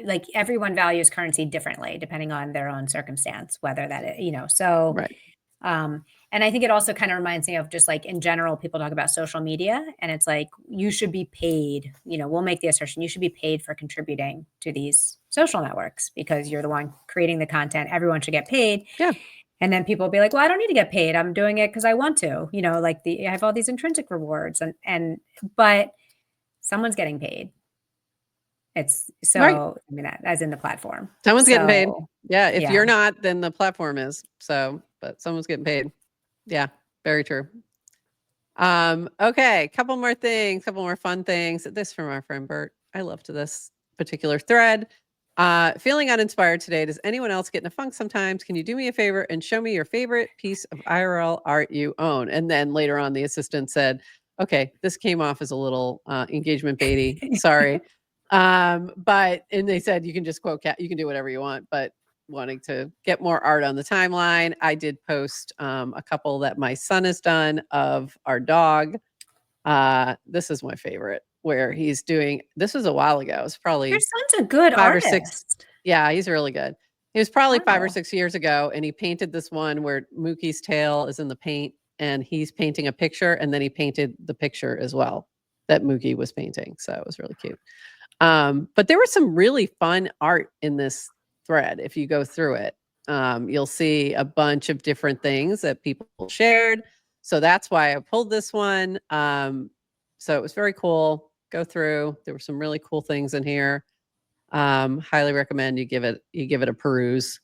like, everyone values currency differently depending on their own circumstance, whether that is, so. And I think it also kind of reminds me of just like in general, people talk about social media, and it's like, you should be paid, we'll make the assertion, you should be paid for contributing to these social networks because you're the one creating the content. Everyone should get paid. Yeah. And then people will be like, well, I don't need to get paid. I'm doing it because I want to, like I have all these intrinsic rewards but someone's getting paid. It's so, I mean, that as in the platform. Someone's getting paid. Yeah. If you're not, then the platform is. So, but someone's getting paid. Yeah. Very true. Okay. Couple more things, couple more fun things. This from our friend Bert. I loved this particular thread. Feeling uninspired today. Does anyone else get in a funk sometimes? Can you do me a favor and show me your favorite piece of IRL art you own? And then later on, the assistant said, okay, this came off as a little engagement baity. Sorry. And they said, you can just quote cat, you can do whatever you want, but wanting to get more art on the timeline, I did post a couple that my son has done of our dog. This is my favorite, where he's doing, this was a while ago. It's probably your son's a good 5 artist. or 6. Yeah, he's really good. It was probably 5 or 6 years ago, and he painted this one where Mookie's tail is in the paint, and he's painting a picture, and then he painted the picture as well that Mookie was painting. So it was really cute. But there was some really fun art in this thread. If you go through it, you'll see a bunch of different things that people shared. So that's why I pulled this one. So it was very cool. Go through. There were some really cool things in here. Highly recommend you give it a peruse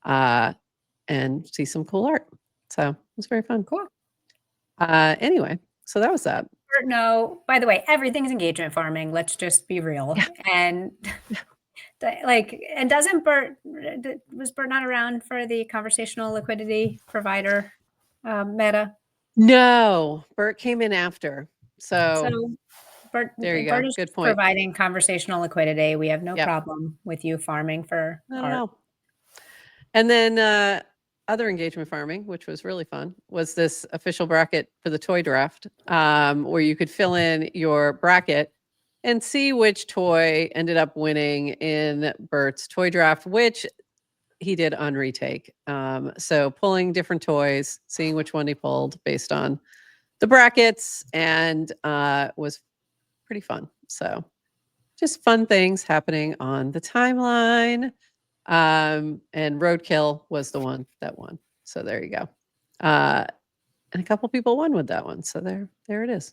and see some cool art. So it was very fun. Cool. Anyway, so that was that. No, by the way, everything's engagement farming. Let's just be real. Yeah. And and doesn't Bert, was Bert not around for the conversational liquidity provider meta? No, Bert came in after. So Bert, there you Bert go. is Good point. providing conversational liquidity. We have no problem with you farming for art. And then other engagement farming, which was really fun, was this official bracket for the toy draft, where you could fill in your bracket and see which toy ended up winning in Bert's toy draft, which he did on retake. So pulling different toys, seeing which one he pulled based on the brackets, and was pretty fun. So just fun things happening on the timeline. And Roadkill was the one that won. So there you go. And a couple people won with that one. So there it is.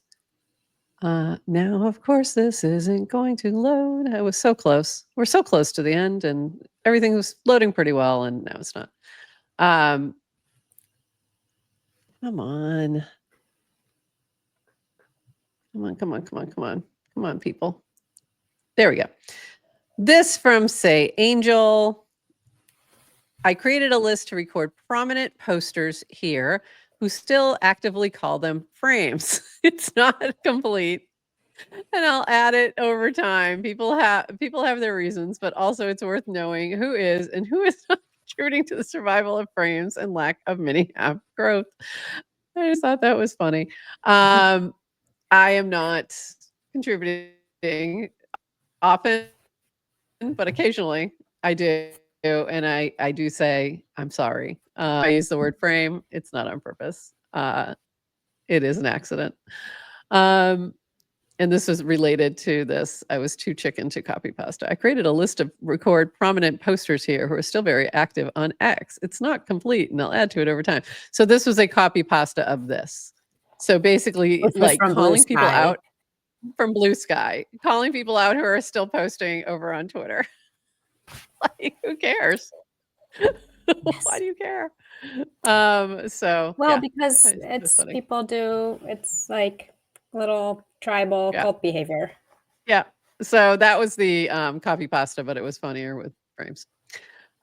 Now, of course, this isn't going to load. I was so close. We're so close to the end, and everything was loading pretty well, and now it's not. Come on. Come on, people. There we go. This from Say Angel. I created a list to record prominent posters here who still actively call them frames. It's not complete, and I'll add it over time. People have their reasons, but also it's worth knowing who is and who is not contributing to the survival of frames and lack of mini app growth. I just thought that was funny. I am not contributing often, but occasionally I do. And I do say, I'm sorry. I use the word frame. It's not on purpose. It is an accident. And this was related to this. I was too chicken to copy pasta. I created a list of record prominent posters here who are still very active on X. It's not complete, and I'll add to it over time. So this was a copy pasta of this. So basically, like calling people out from Blue Sky, calling people out who are still posting over on Twitter. Like, who cares? Why do you care? So well, yeah, because it's people do, it's like little tribal cult behavior. Yeah. So that was the copy pasta, but it was funnier with frames.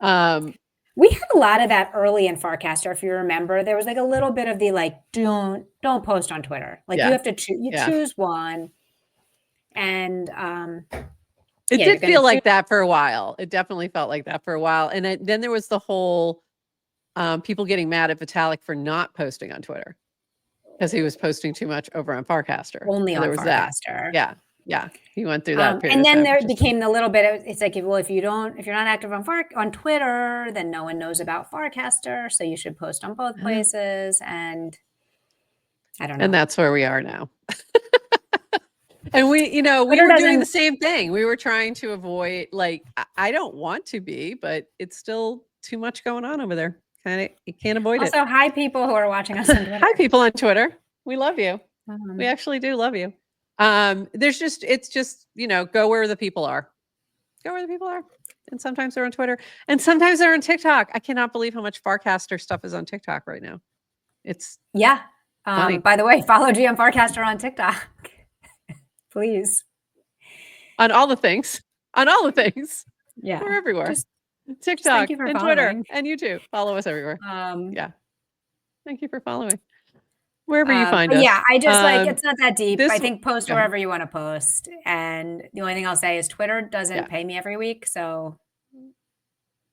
We had a lot of that early in Farcaster. If you remember, there was like a little bit of the like, don't post on Twitter. Like you have to choose one. And it did feel like that for a while. It definitely felt like that for a while. And then there was the whole people getting mad at Vitalik for not posting on Twitter because he was posting too much over on Farcaster. Only on Farcaster. Yeah. Yeah. He went through that period. And then there became the little bit of, it's like, well, if you're not active on Twitter, then no one knows about Farcaster. So you should post on both places. And I don't know. And that's where we are now. And we were doing the same thing. We were trying to avoid, like, I don't want to be, but it's still too much going on over there. You can't avoid it. Also, hi, people who are watching us on Twitter. Hi, people on Twitter. We love you. We actually do love you. It's just, go where the people are. Go where the people are. And sometimes they're on Twitter. And sometimes they're on TikTok. I cannot believe how much Farcaster stuff is on TikTok right now. It's funny. By the way, follow GM Farcaster on TikTok. Please. On all the things. Yeah. We're everywhere. TikTok and Twitter and YouTube. Follow us everywhere. Thank you for following. Wherever you find us. Yeah, I just it's not that deep. I think post wherever you want to post. And the only thing I'll say is Twitter doesn't pay me every week. So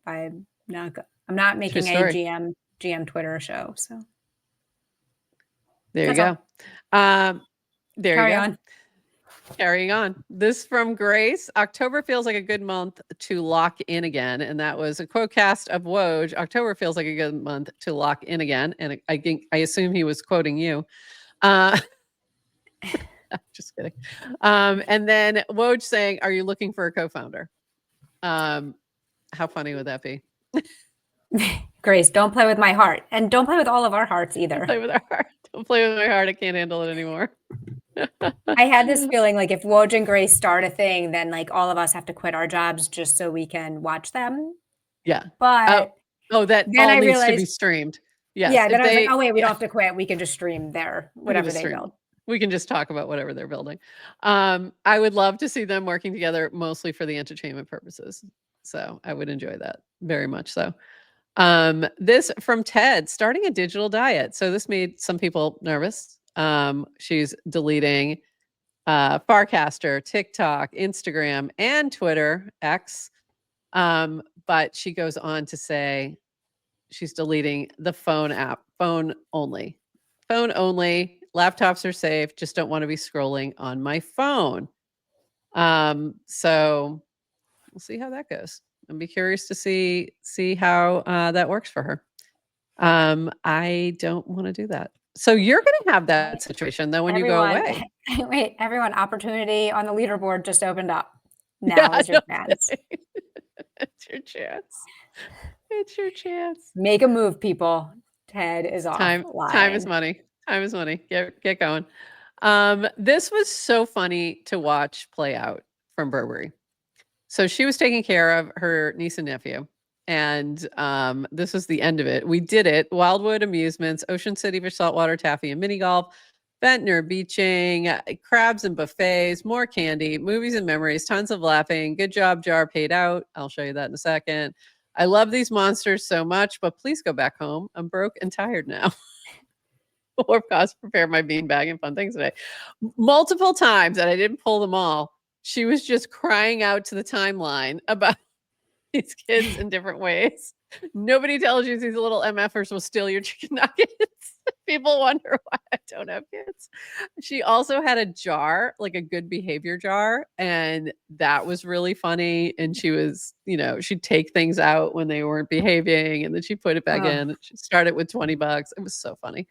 I'm not making a GM Twitter show. So there you go. Carry on. Carrying on. This from Grace. October feels like a good month to lock in again. And that was a quote cast of Woj. October feels like a good month to lock in again. And I assume he was quoting you. Just kidding. And then Woj saying, are you looking for a co-founder? How funny would that be? Grace, don't play with my heart. And don't play with all of our hearts either. Don't play with our heart. Don't play with my heart. I can't handle it anymore. I had this feeling like if Woj and Grace start a thing, then like all of us have to quit our jobs just so we can watch them. Yeah. But that then all I needs realized, to be streamed. Yes. Yeah. Then I was like, oh wait, we don't have to quit. We can just stream whatever they build. We can just talk about whatever they're building. I would love to see them working together, mostly for the entertainment purposes. So I would enjoy that very much so. This from Ted, starting a digital diet. So this made some people nervous. She's deleting Farcaster, TikTok, Instagram, and Twitter, X. But she goes on to say she's deleting the phone app, phone only. Phone only. Laptops are safe. Just don't want to be scrolling on my phone. So we'll see how that goes. I'll be curious to see how that works for her. I don't want to do that. So you're going to have that situation though when you go away. Wait, everyone, opportunity on the leaderboard just opened up. Now is your chance. It's your chance. It's your chance. Make a move, people. Ted is off. Time is money. Time is money. Get going. This was so funny to watch play out from Burberry. So she was taking care of her niece and nephew. And this was the end of it. We did it. Wildwood Amusements, Ocean City for saltwater taffy and mini golf, Ventnor beaching, crabs and buffets, more candy, movies and memories, tons of laughing. Good job, jar paid out. I'll show you that in a second. I love these monsters so much, but please go back home. I'm broke and tired now. Or cost prepare my beanbag and fun things today. Multiple times, and I didn't pull them all. She was just crying out to the timeline about these kids in different ways. Nobody tells you these little MFers will steal your chicken nuggets. People wonder why I don't have kids. She also had a jar, like a good behavior jar, and that was really funny. And she was, she'd take things out when they weren't behaving, and then she put it back in. She started with $20. It was so funny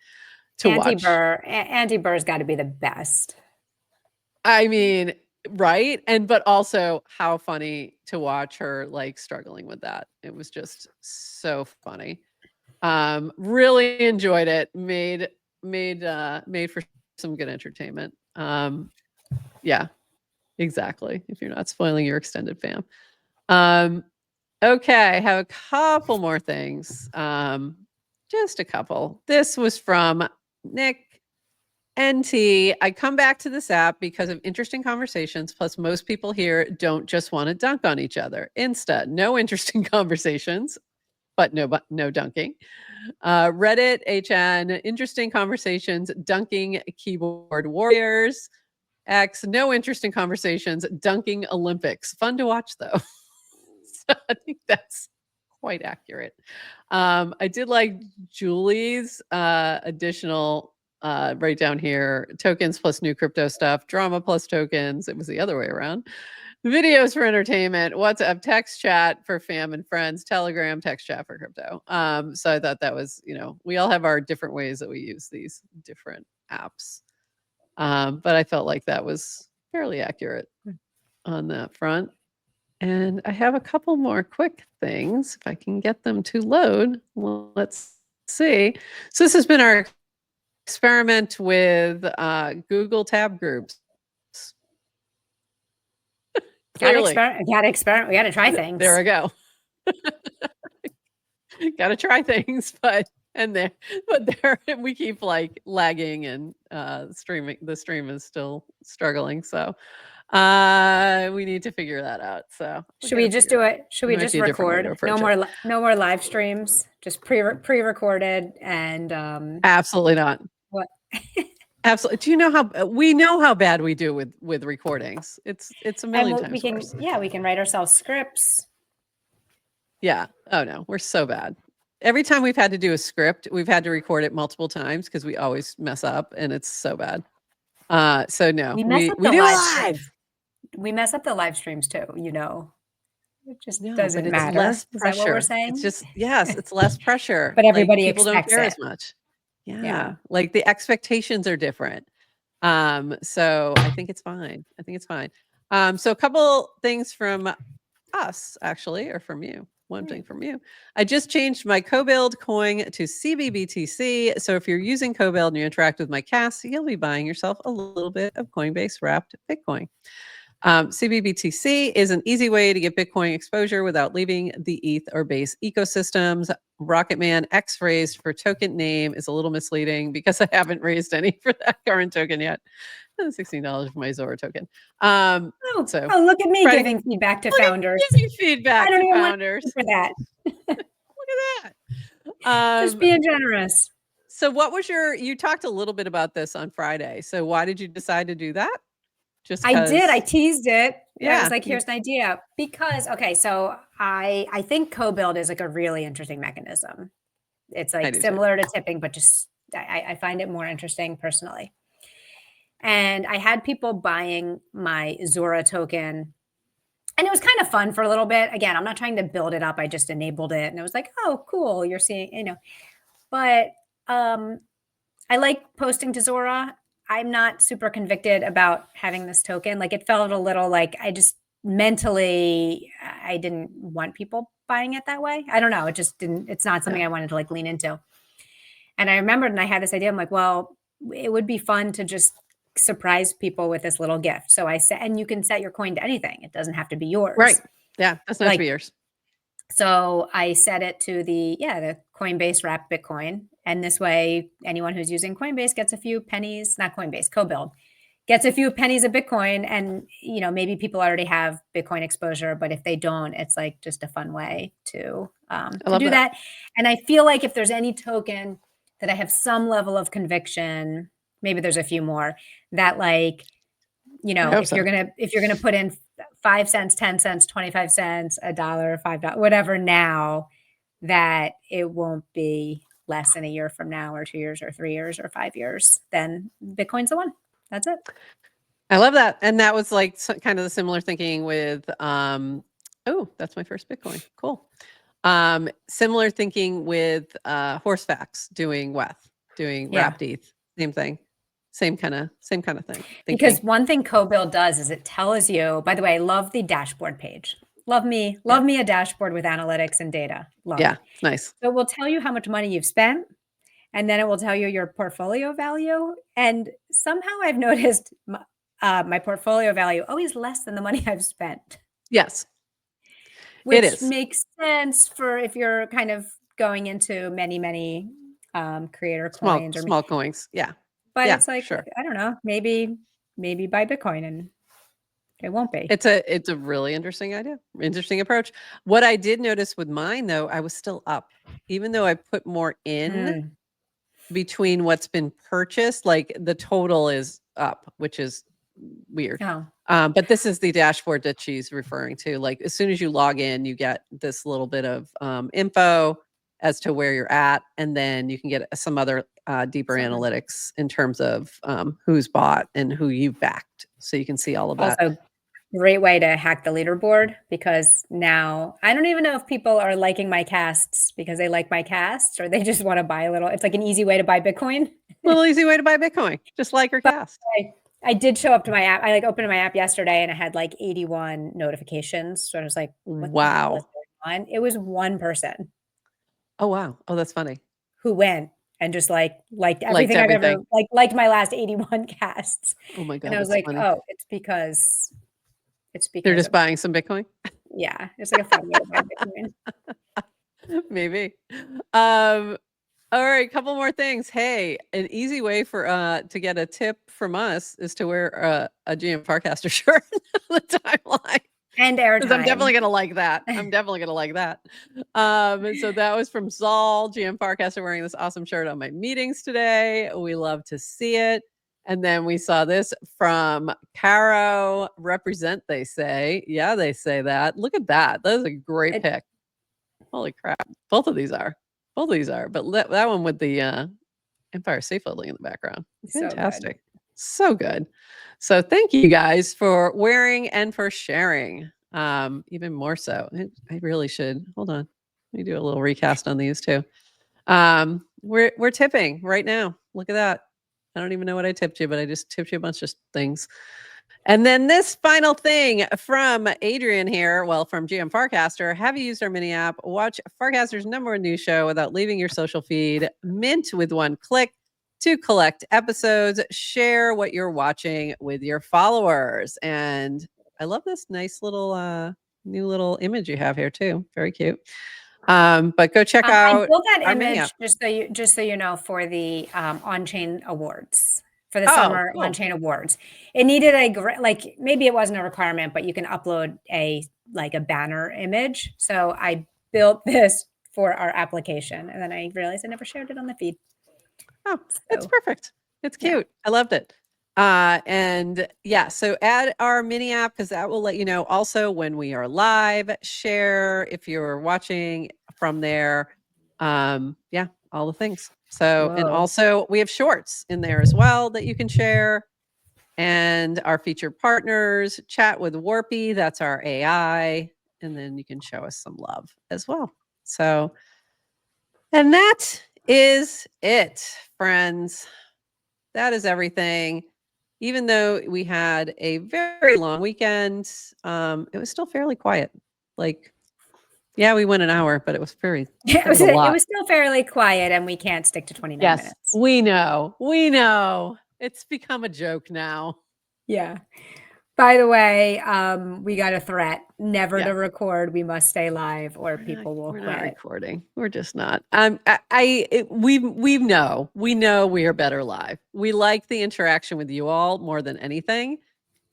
to watch. Auntie Burr's got to be the best. I mean, right. But also how funny to watch her like struggling with that. It was just so funny. Really enjoyed it. Made for some good entertainment. Yeah, exactly. If you're not spoiling your extended fam. Okay, I have a couple more things. Just a couple. This was from Nick NT. I come back to this app because of interesting conversations. Plus, most people here don't just want to dunk on each other. Insta, no interesting conversations, but no dunking. Reddit, HN, interesting conversations, dunking keyboard warriors. X, no interesting conversations, dunking Olympics. Fun to watch though. So I think that's quite accurate. I did like Julie's additional right down here, tokens plus new crypto stuff, drama plus tokens. It was the other way around. Videos for entertainment, WhatsApp text chat for fam and friends, Telegram text chat for crypto. So I thought that was, we all have our different ways that we use these different apps. But I felt like that was fairly accurate on that front. And I have a couple more quick things if I can get them to load. Well, let's see. So this has been our experiment with Google tab groups. Gotta experiment. We gotta try things. There we go. Gotta try things, but we keep like lagging and the stream is still struggling. So we need to figure that out. So should we just do it? Should we just record? No more live streams. Just pre-recorded and absolutely not. What? Absolutely. Do you know how we know how bad we do with recordings? It's a million times worse. Yeah, we can write ourselves scripts. Yeah. Oh no, we're so bad. Every time we've had to do a script, we've had to record it multiple times because we always mess up, and it's so bad. So no, we do live. We mess up the live streams too. It just doesn't matter. Less pressure. Is that what we're saying? It's just it's less pressure. But everybody people don't care as much. Yeah, like the expectations are different. So I think it's fine. So a couple things from us, actually, or from you. One thing from you. I just changed my co-build coin to CBBTC. So if you're using co-build and you interact with my cast, you'll be buying yourself a little bit of Coinbase wrapped Bitcoin. CBBTC is an easy way to get Bitcoin exposure without leaving the ETH or Base ecosystems. Rocketman X raised for token name is a little misleading because I haven't raised any for that current token yet. $16 for my Zora token. Oh, look at me giving feedback to founders. Giving feedback I don't to even founders. want for that. Look at that. Just being generous. So what was you talked a little bit about this on Friday. So why did you decide to do that? Just I did. I teased it. Yeah. I was like, here's an idea. Because, okay, so I think co-build is like a really interesting mechanism. It's like similar to tipping, but just I find it more interesting personally. And I had people buying my Zora token. And it was kind of fun for a little bit. Again, I'm not trying to build it up. I just enabled it. And it was like, oh, cool. You're seeing, But I like posting to Zora. I'm not super convicted about having this token. Like it felt a little like I just mentally, I didn't want people buying it that way. I don't know. It just didn't, it's not something I wanted to like lean into. And I remembered and I had this idea. I'm like, well, it would be fun to just surprise people with this little gift. So I said, and you can set your coin to anything. It doesn't have to be yours. Right. Yeah. That's not to be yours. So I set it to the Coinbase wrapped Bitcoin. And this way, anyone who's using Coinbase gets a few pennies, not Coinbase, co-build, gets a few pennies of Bitcoin. And, maybe people already have Bitcoin exposure, but if they don't, it's like just a fun way to do that. And I feel like if there's any token that I have some level of conviction, maybe there's a few more that like, if you're going to put in 5 cents, 10 cents, 25 cents, $1, $5, whatever now, that it won't be less than a year from now or 2 years or 3 years or 5 years, then Bitcoin's the one. That's it. I love that. And that was like kind of the similar thinking with, oh, that's my first Bitcoin. Cool. Similar thinking with Horsefax doing WETH, doing wrapped ETH, same thing. Same kind of thing. Because one thing co-build does is it tells you, by the way, I love the dashboard page. Love me a dashboard with analytics and data. Love it. It's nice. So it will tell you how much money you've spent, and then it will tell you your portfolio value. And somehow I've noticed my portfolio value always less than the money I've spent. Yes. Which makes sense for if you're kind of going into many creator coins or small coins. Yeah. But it's like, I don't know, maybe buy Bitcoin and it won't be. It's a really interesting idea, interesting approach. What I did notice with mine though, I was still up, even though I put more in between what's been purchased, like the total is up, which is weird. Oh. But this is the dashboard that she's referring to. Like as soon as you log in, you get this little bit of info as to where you're at. And then you can get some other deeper analytics in terms of who's bought and who you've backed. So you can see all of that. Also, great way to hack the leaderboard, because now I don't even know if people are liking my casts because they like my casts or they just want to buy a little. It's like an easy way to buy Bitcoin. Little easy way to buy Bitcoin, just like your cast. I did show up to my app. I like opened my app yesterday and it had like 81 notifications. So I was like, wow. It was one person. Oh, wow. Oh, that's funny. Who went and just liked everything I've ever liked my last 81 casts. Oh my God. And I was like, funny. Oh, it's because they're just buying some Bitcoin. Yeah. It's like a fun way to buy Bitcoin. Maybe. All right, couple more things. Hey, an easy way for to get a tip from us is to wear a GM Farcaster shirt on the timeline. And airtime. I'm definitely gonna like that. I'm definitely gonna like that. So that was from Zal, GM Farcaster, wearing this awesome shirt on my meetings today. We love to see it. And then we saw this from Caro. Represent, they say. Yeah, they say that. Look at that. That is a great pick. Holy crap! Both of these are. Both of these are, but that one with the Empire State Building in the background. Fantastic. So good. So thank you guys for wearing and for sharing. Even more so. I really should. Hold on. Let me do a little recast on these too. We're tipping right now. Look at that. I don't even know what I tipped you, but I just tipped you a bunch of things. And then this final thing from Adrian here, well, from GM Farcaster. Have you used our mini app? Watch Farcaster's #1 news show without leaving your social feed. Mint with one click to collect episodes. Share what you're watching with your followers. And I love this nice little new little image you have here too. Very cute. But go check out I built that our mini app. image just so you know, for the on-chain awards, for the Oh, summer cool. on-chain awards. It needed like maybe it wasn't a requirement, but you can upload a banner image. So I built this for our application, and then I realized I never shared it on the feed. Oh, it's perfect. It's cute. I loved it. And yeah, so add our mini app because that will let you know also when we are live. Share if you're watching from there. Yeah, all the things. So, and also we have shorts in there as well that you can share. And our featured partners, chat with Warpy, that's our AI. And then you can show us some love as well. So, and that is it, friends. That is everything. Even though we had a very long weekend, it was still fairly quiet. Like, yeah, we went an hour, but it was very, it was still fairly quiet, and we can't stick to 29 minutes. We know. We know. It's become a joke now. Yeah. By the way, we got a threat never to record. We must stay live or people will quit. We're not recording. We're just not. We know we are better live. We like the interaction with you all more than anything.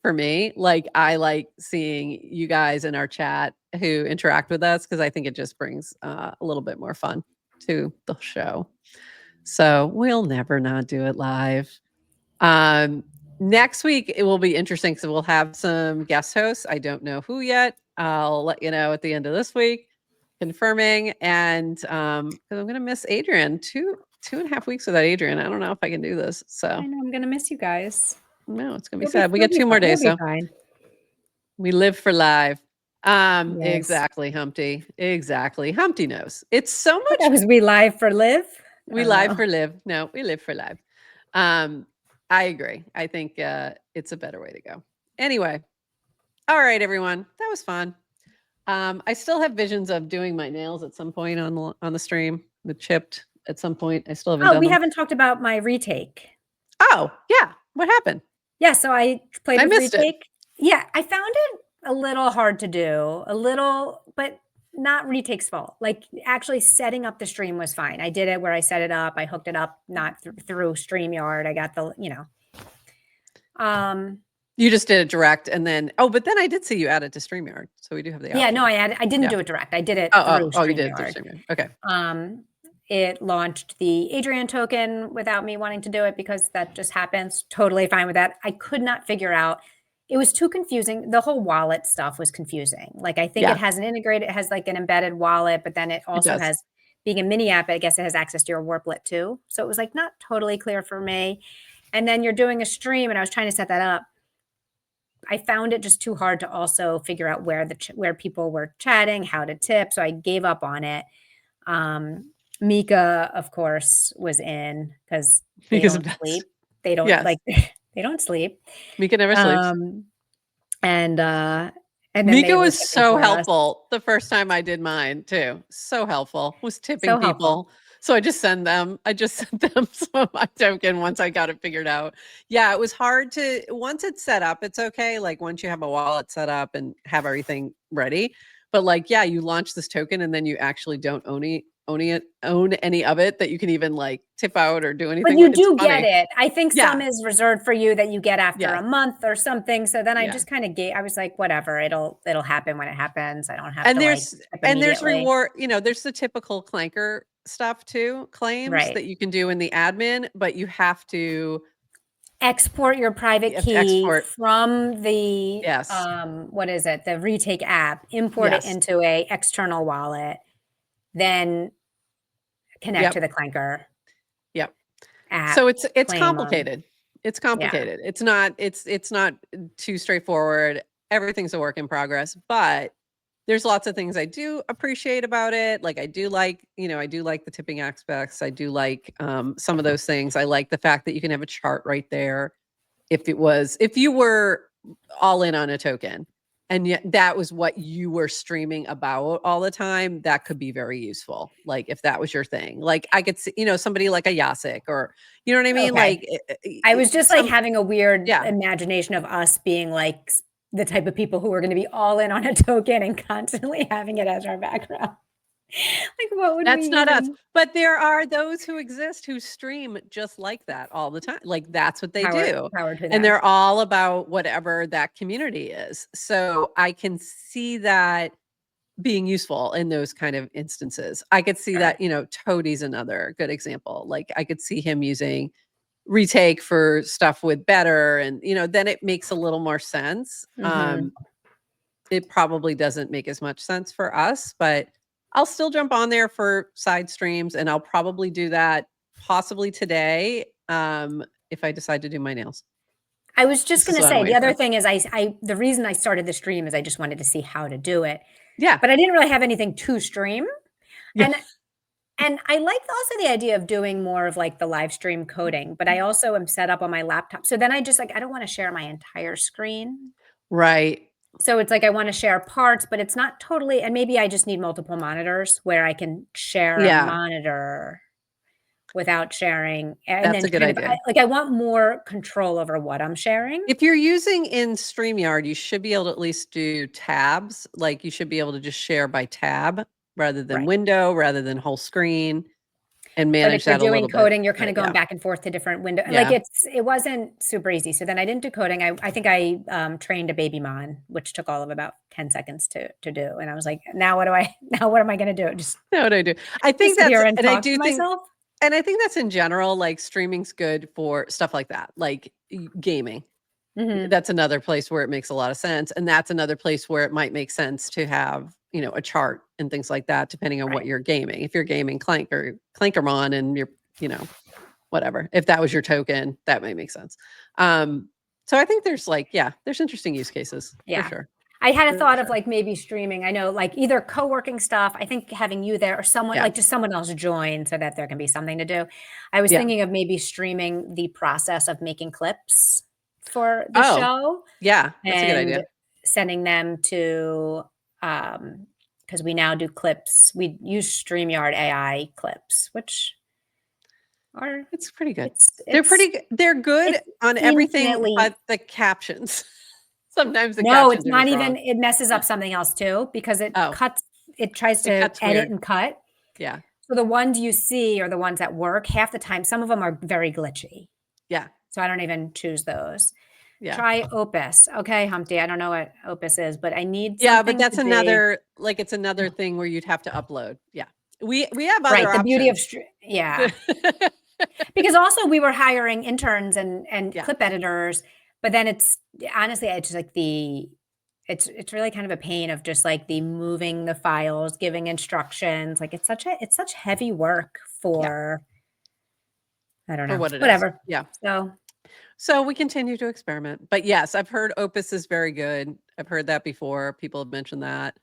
For me, like I like seeing you guys in our chat who interact with us because I think it just brings a little bit more fun to the show. So we'll never not do it live. Next week, it will be interesting because we'll have some guest hosts. I don't know who yet. I'll let you know at the end of this week, confirming. And because I'm going to miss Adrian. Two and a half weeks without Adrian. I don't know if I can do this. So I know I'm going to miss you guys. No, it's going to be sad. We got 2 more days. So we live for live. Yes. Exactly, Humpty. Exactly. Humpty knows. It's so much. Was we live for live? We live for live. No, we live for live. I agree. I think it's a better way to go. Anyway, all right, everyone. That was fun. I still have visions of doing my nails at some point on the stream with Chipped at some point. I still haven't done we them. haven't talked about my retake. Oh, yeah. What happened? Yeah, so I played with retake. It. Yeah, I found it a little hard to do. But not retake's fault. Like actually setting up the stream was fine. I did it where I set it up. I hooked it up, not through StreamYard. I got the, You just did it direct and then, but then I did see you add it to StreamYard. So we do have the option. Yeah, no, I didn't do it direct. I did it through StreamYard. Oh, you did it through StreamYard. Okay. It launched the Adrian token without me wanting to do it because that just happens. Totally fine with that. I could not figure out. It was too confusing. The whole wallet stuff was confusing. Like I think it has it has like an embedded wallet, but then it also has, being a mini app, I guess it has access to your Warplet too. So it was like not totally clear for me. And then you're doing a stream and I was trying to set that up. I found it just too hard to also figure out where people were chatting, how to tip. So I gave up on it. Mika, of course, was in because they don't sleep. They don't they don't sleep. Mika never sleeps. And Mika was so helpful the first time I did mine too. So helpful. Was tipping people. So I just sent them some of my token once I got it figured out. Yeah, it was hard once it's set up, it's okay. Like once you have a wallet set up and have everything ready. But like, yeah, you launch this token and then you actually don't own any of it that you can even like tip out or do anything. But you do get it. I think some is reserved for you that you get after a month or something. So then I just kind of I was like, whatever, it'll happen when it happens. I don't have to. There's reward. There's the typical clanker stuff too, claims that you can do in the admin, but you have to export your private key from the what is it? The retake app. Import it into a external wallet. Then connect to the clanker. Yep. So it's complicated. It's complicated. Yeah. It's not too straightforward. Everything's a work in progress, but there's lots of things I do appreciate about it. Like I do like the tipping aspects. I do like some of those things. I like the fact that you can have a chart right there. If you were all in on a token, and yet that was what you were streaming about all the time, that could be very useful. Like if that was your thing, like I could see, somebody like a Yasik, or you know what I mean? Okay. Like I was just like having a weird Yeah. imagination of us being like the type of people who are going to be all in on a token and constantly having it as our background. Like what would That's we not us. even But there are those who exist who stream just like that all the time. Like that's what they do. power to And them. they're all about whatever that community is. So I can see that being useful in those kind of instances. I could see Sure. that, Toadie's another good example. Like I could see him using retake for stuff with better, and then it makes a little more sense. Mhm. It probably doesn't make as much sense for us, but I'll still jump on there for side streams, and I'll probably do that possibly today, if I decide to do my nails. I was just This is going to what I'm say, the waiting other for. thing is the reason I started the stream is I just wanted to see how to do it. Yeah. But I didn't really have anything to stream. Yeah. And I like also the idea of doing more of like the live stream coding, but I also am set up on my laptop. So then I just like, I don't want to share my entire screen. Right. So it's like I want to share parts, but it's not totally, and maybe I just need multiple monitors where I can share a Yeah. monitor without sharing. And That's then a good kind of, idea. I want more control over what I'm sharing. If you're using in StreamYard, you should be able to at least do tabs. Like you should be able to just share by tab rather than Right. window, rather than whole screen, and But if manage you're that a doing little bit. coding, you're kind But of going yeah. back and forth to different windows. Yeah. Like it wasn't super easy. So then I didn't do coding. I think I trained a baby-mon, which took all of about 10 seconds to do. And I was like, now what am I going to do? Just Know what I do. I think sit that's, here and and I talk do to think, myself. and I think that's in general, like streaming's good for stuff like that, like gaming. Mhm. That's another place where it makes a lot of sense. And that's another place where it might make sense to have, a chart and things like that, depending on what Right. you're gaming. If you're gaming Clank or Clankermon and you're, whatever, if that was your token, that might make sense. So I think there's there's interesting use cases for sure. I had a thought of sure. like maybe streaming. I know like either co-working stuff. I think having you there or someone Yeah. like just someone else join so that there can be something to do. I was Yeah. thinking of maybe streaming the process of making clips for the Oh, show yeah, that's a good and idea. sending them to because we now do clips. We use StreamYard AI clips, which are It's pretty good. it's They're good it's on everything infinitely but the captions. Sometimes the No, it's captions are not just even wrong. it messes up something else too because it Oh, tries it to cuts edit weird. and cut. Yeah. So the ones you see are the ones that work. Half the time, some of them are very glitchy. Yeah. So I don't even choose those. Yeah. Try Opus. Okay, Humpty, I don't know what Opus is, but I need Yeah, but something that's to be another, like, it's another thing where you'd have to upload. Yeah. We have other right. The beauty of options. because also we were hiring interns and Yeah. clip editors, but then it's honestly it's just like it's really kind of a pain of just like the moving the files, giving instructions. Like it's such heavy work for I don't know. For what it is. Whatever. Yeah. So we continue to experiment. But yes, I've heard Opus is very good. I've heard that before. People have mentioned that.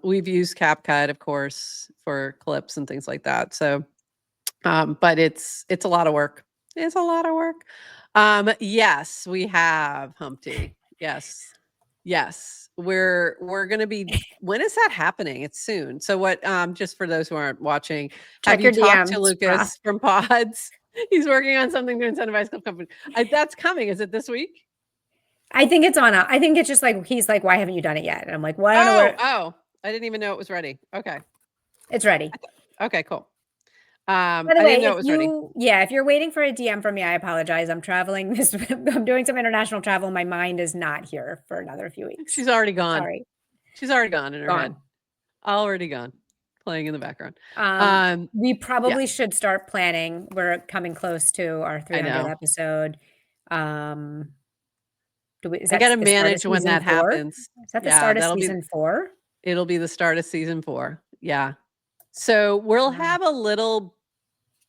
We've used CapCut, of course, for clips and things like that. So but it's a lot of work. It's a lot of work. Yes, we have Humpty. Yes. Yes. We're gonna be, when is that happening? It's soon. So what, just for those who aren't watching, check have your you talked to DMs, Lucas from Pods? He's working on something to incentivize club company. That's coming. Is it this week? I think it's on I think it's just like he's like, why haven't you done it yet? And I'm like, well, I don't know where Oh, I didn't even know it was ready. Okay. it's ready. Okay, cool. By the I way, didn't know it was ready. if you're waiting for a DM from me, I apologize. I'm traveling I'm doing some international travel. My mind is not here for another few weeks. She's already gone. Sorry. She's already gone in her head. Gone. Already gone. Playing in the background. We probably should start planning. We're coming close to our 300th episode. Is I that gotta the start of manage when season that 4? happens. Is that the start of season 4? It'll be the start of season 4. Yeah. So we'll have a little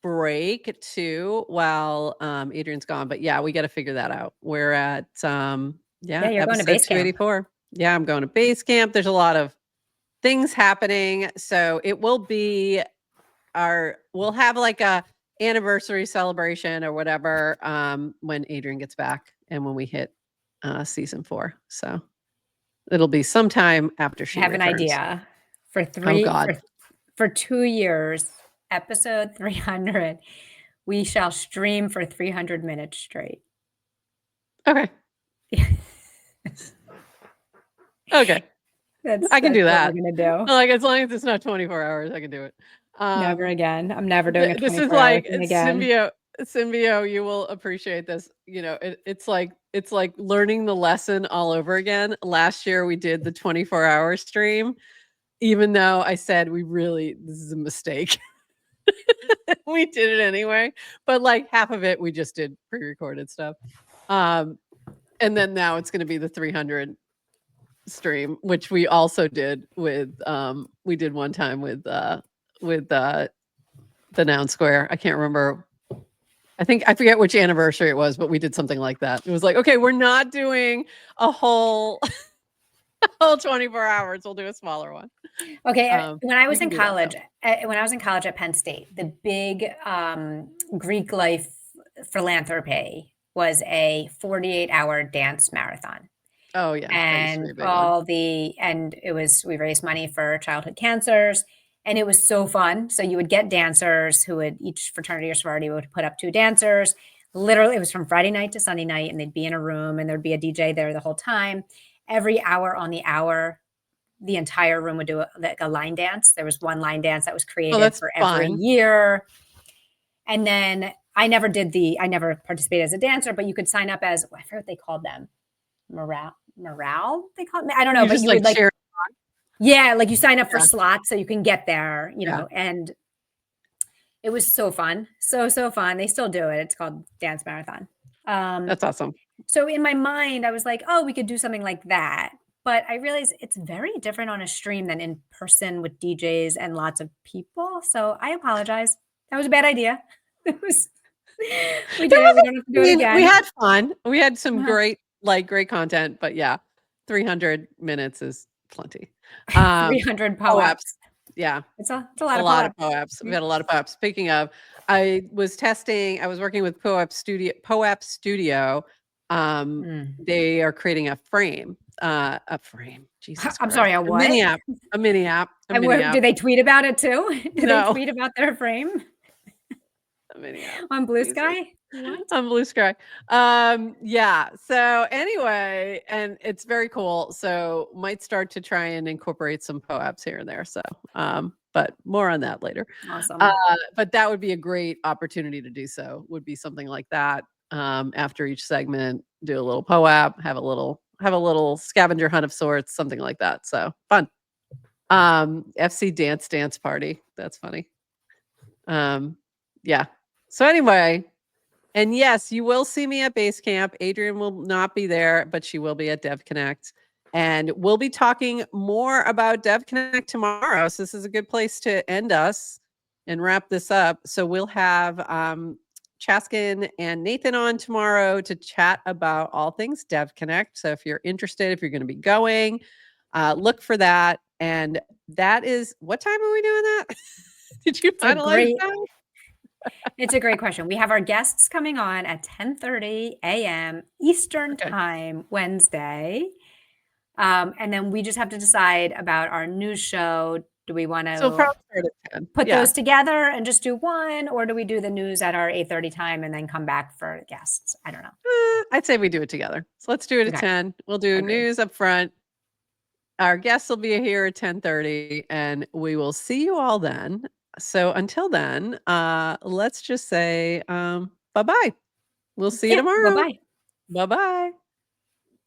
break too while Adrian's gone. But yeah, we got to figure that out. We're at you're going to base camp. 284. Yeah, I'm going to base camp. There's a lot of things happening. So it will be we'll have like a anniversary celebration or whatever when Adrian gets back and when we hit season 4. So it'll be sometime after she I have an returns. idea for Oh God. for 2 years, episode 300, we shall stream for 300 minutes straight. Okay. Okay. I can do that. What we're gonna do. Like, as long as it's not 24 hours, I can do it. Never again. I'm never doing a This is 24-hour like thing again. Symbio, you will appreciate this. You know, it's like learning the lesson all over again. Last year we did the 24-hour stream, even though I said this is a mistake. We did it anyway, but like half of it we just did pre-recorded stuff. And then now it's going to be the 300 stream, which we also did with we did one time with the Noun Square. I can't remember. I forget which anniversary it was, but we did something like that. It was like, okay, we're not doing a whole 24 hours. We'll do a smaller one. Okay, when I was in college, at Penn State, the big Greek life philanthropy was a 48-hour dance marathon. Oh yeah, and we raised money for childhood cancers, and it was so fun. So you would get dancers each fraternity or sorority would put up 2 dancers. Literally, it was from Friday night to Sunday night, and they'd be in a room, and there'd be a DJ there the whole time. Every hour on the hour, the entire room would do a line dance. There was one line dance that was created for every year. And then I never participated as a dancer, but you could sign up as, I forget what they called them. Morale, they call it. I don't know, but you would like, yeah, like you sign up for slots so you can get there, you know, and it was so fun. So fun. They still do it. It's called Dance Marathon. That's awesome. So in my mind, I was like, oh, we could do something like that. But I realized it's very different on a stream than in person with DJs and lots of people. So I apologize. That was a bad idea. We did it. We don't have to do it again. We had fun. We had some great content, but yeah, 300 minutes is plenty. 300 POAPs. Yeah. It's a lot of POAPs. We had a lot of POAPs. Speaking of, I was working with POAP Studio. They are creating a frame. Jesus Christ. I'm sorry, a what? A mini app. Do they tweet about it too? No. They tweet about their frame? A mini app. On Blue Sky? What? On Blue Sky. Yeah. So anyway, and it's very cool. So might start to try and incorporate some POAPs here and there. So, but more on that later. Awesome. But that would be a great opportunity to do so. Would be something like that. After each segment, do a little POAP, have a little scavenger hunt of sorts, something like that. So fun. FC dance party. That's funny. Yeah. So anyway, and yes, you will see me at Base Camp. Adrienne will not be there, but she will be at Dev Connect. And we'll be talking more about Dev Connect tomorrow. So this is a good place to end us and wrap this up. So we'll have Chaskin and Nathan on tomorrow to chat about all things Dev Connect. So if you're interested, if you're going to be going, look for that. And that is, what time are we doing that? Did you finalize that? It's a great question. We have our guests coming on at 10:30 a.m. Eastern Time Wednesday. And then we just have to decide about our news show. Do we want to put those together and just do one, or do we do the news at our 8:30 time and then come back for guests? I don't know. I'd say we do it together. So let's do it at 10. We'll do news up front. Our guests will be here at 10:30, and we will see you all then. So until then, let's just say bye-bye. We'll see you tomorrow. Bye-bye. Bye-bye.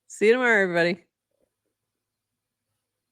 See you tomorrow, everybody.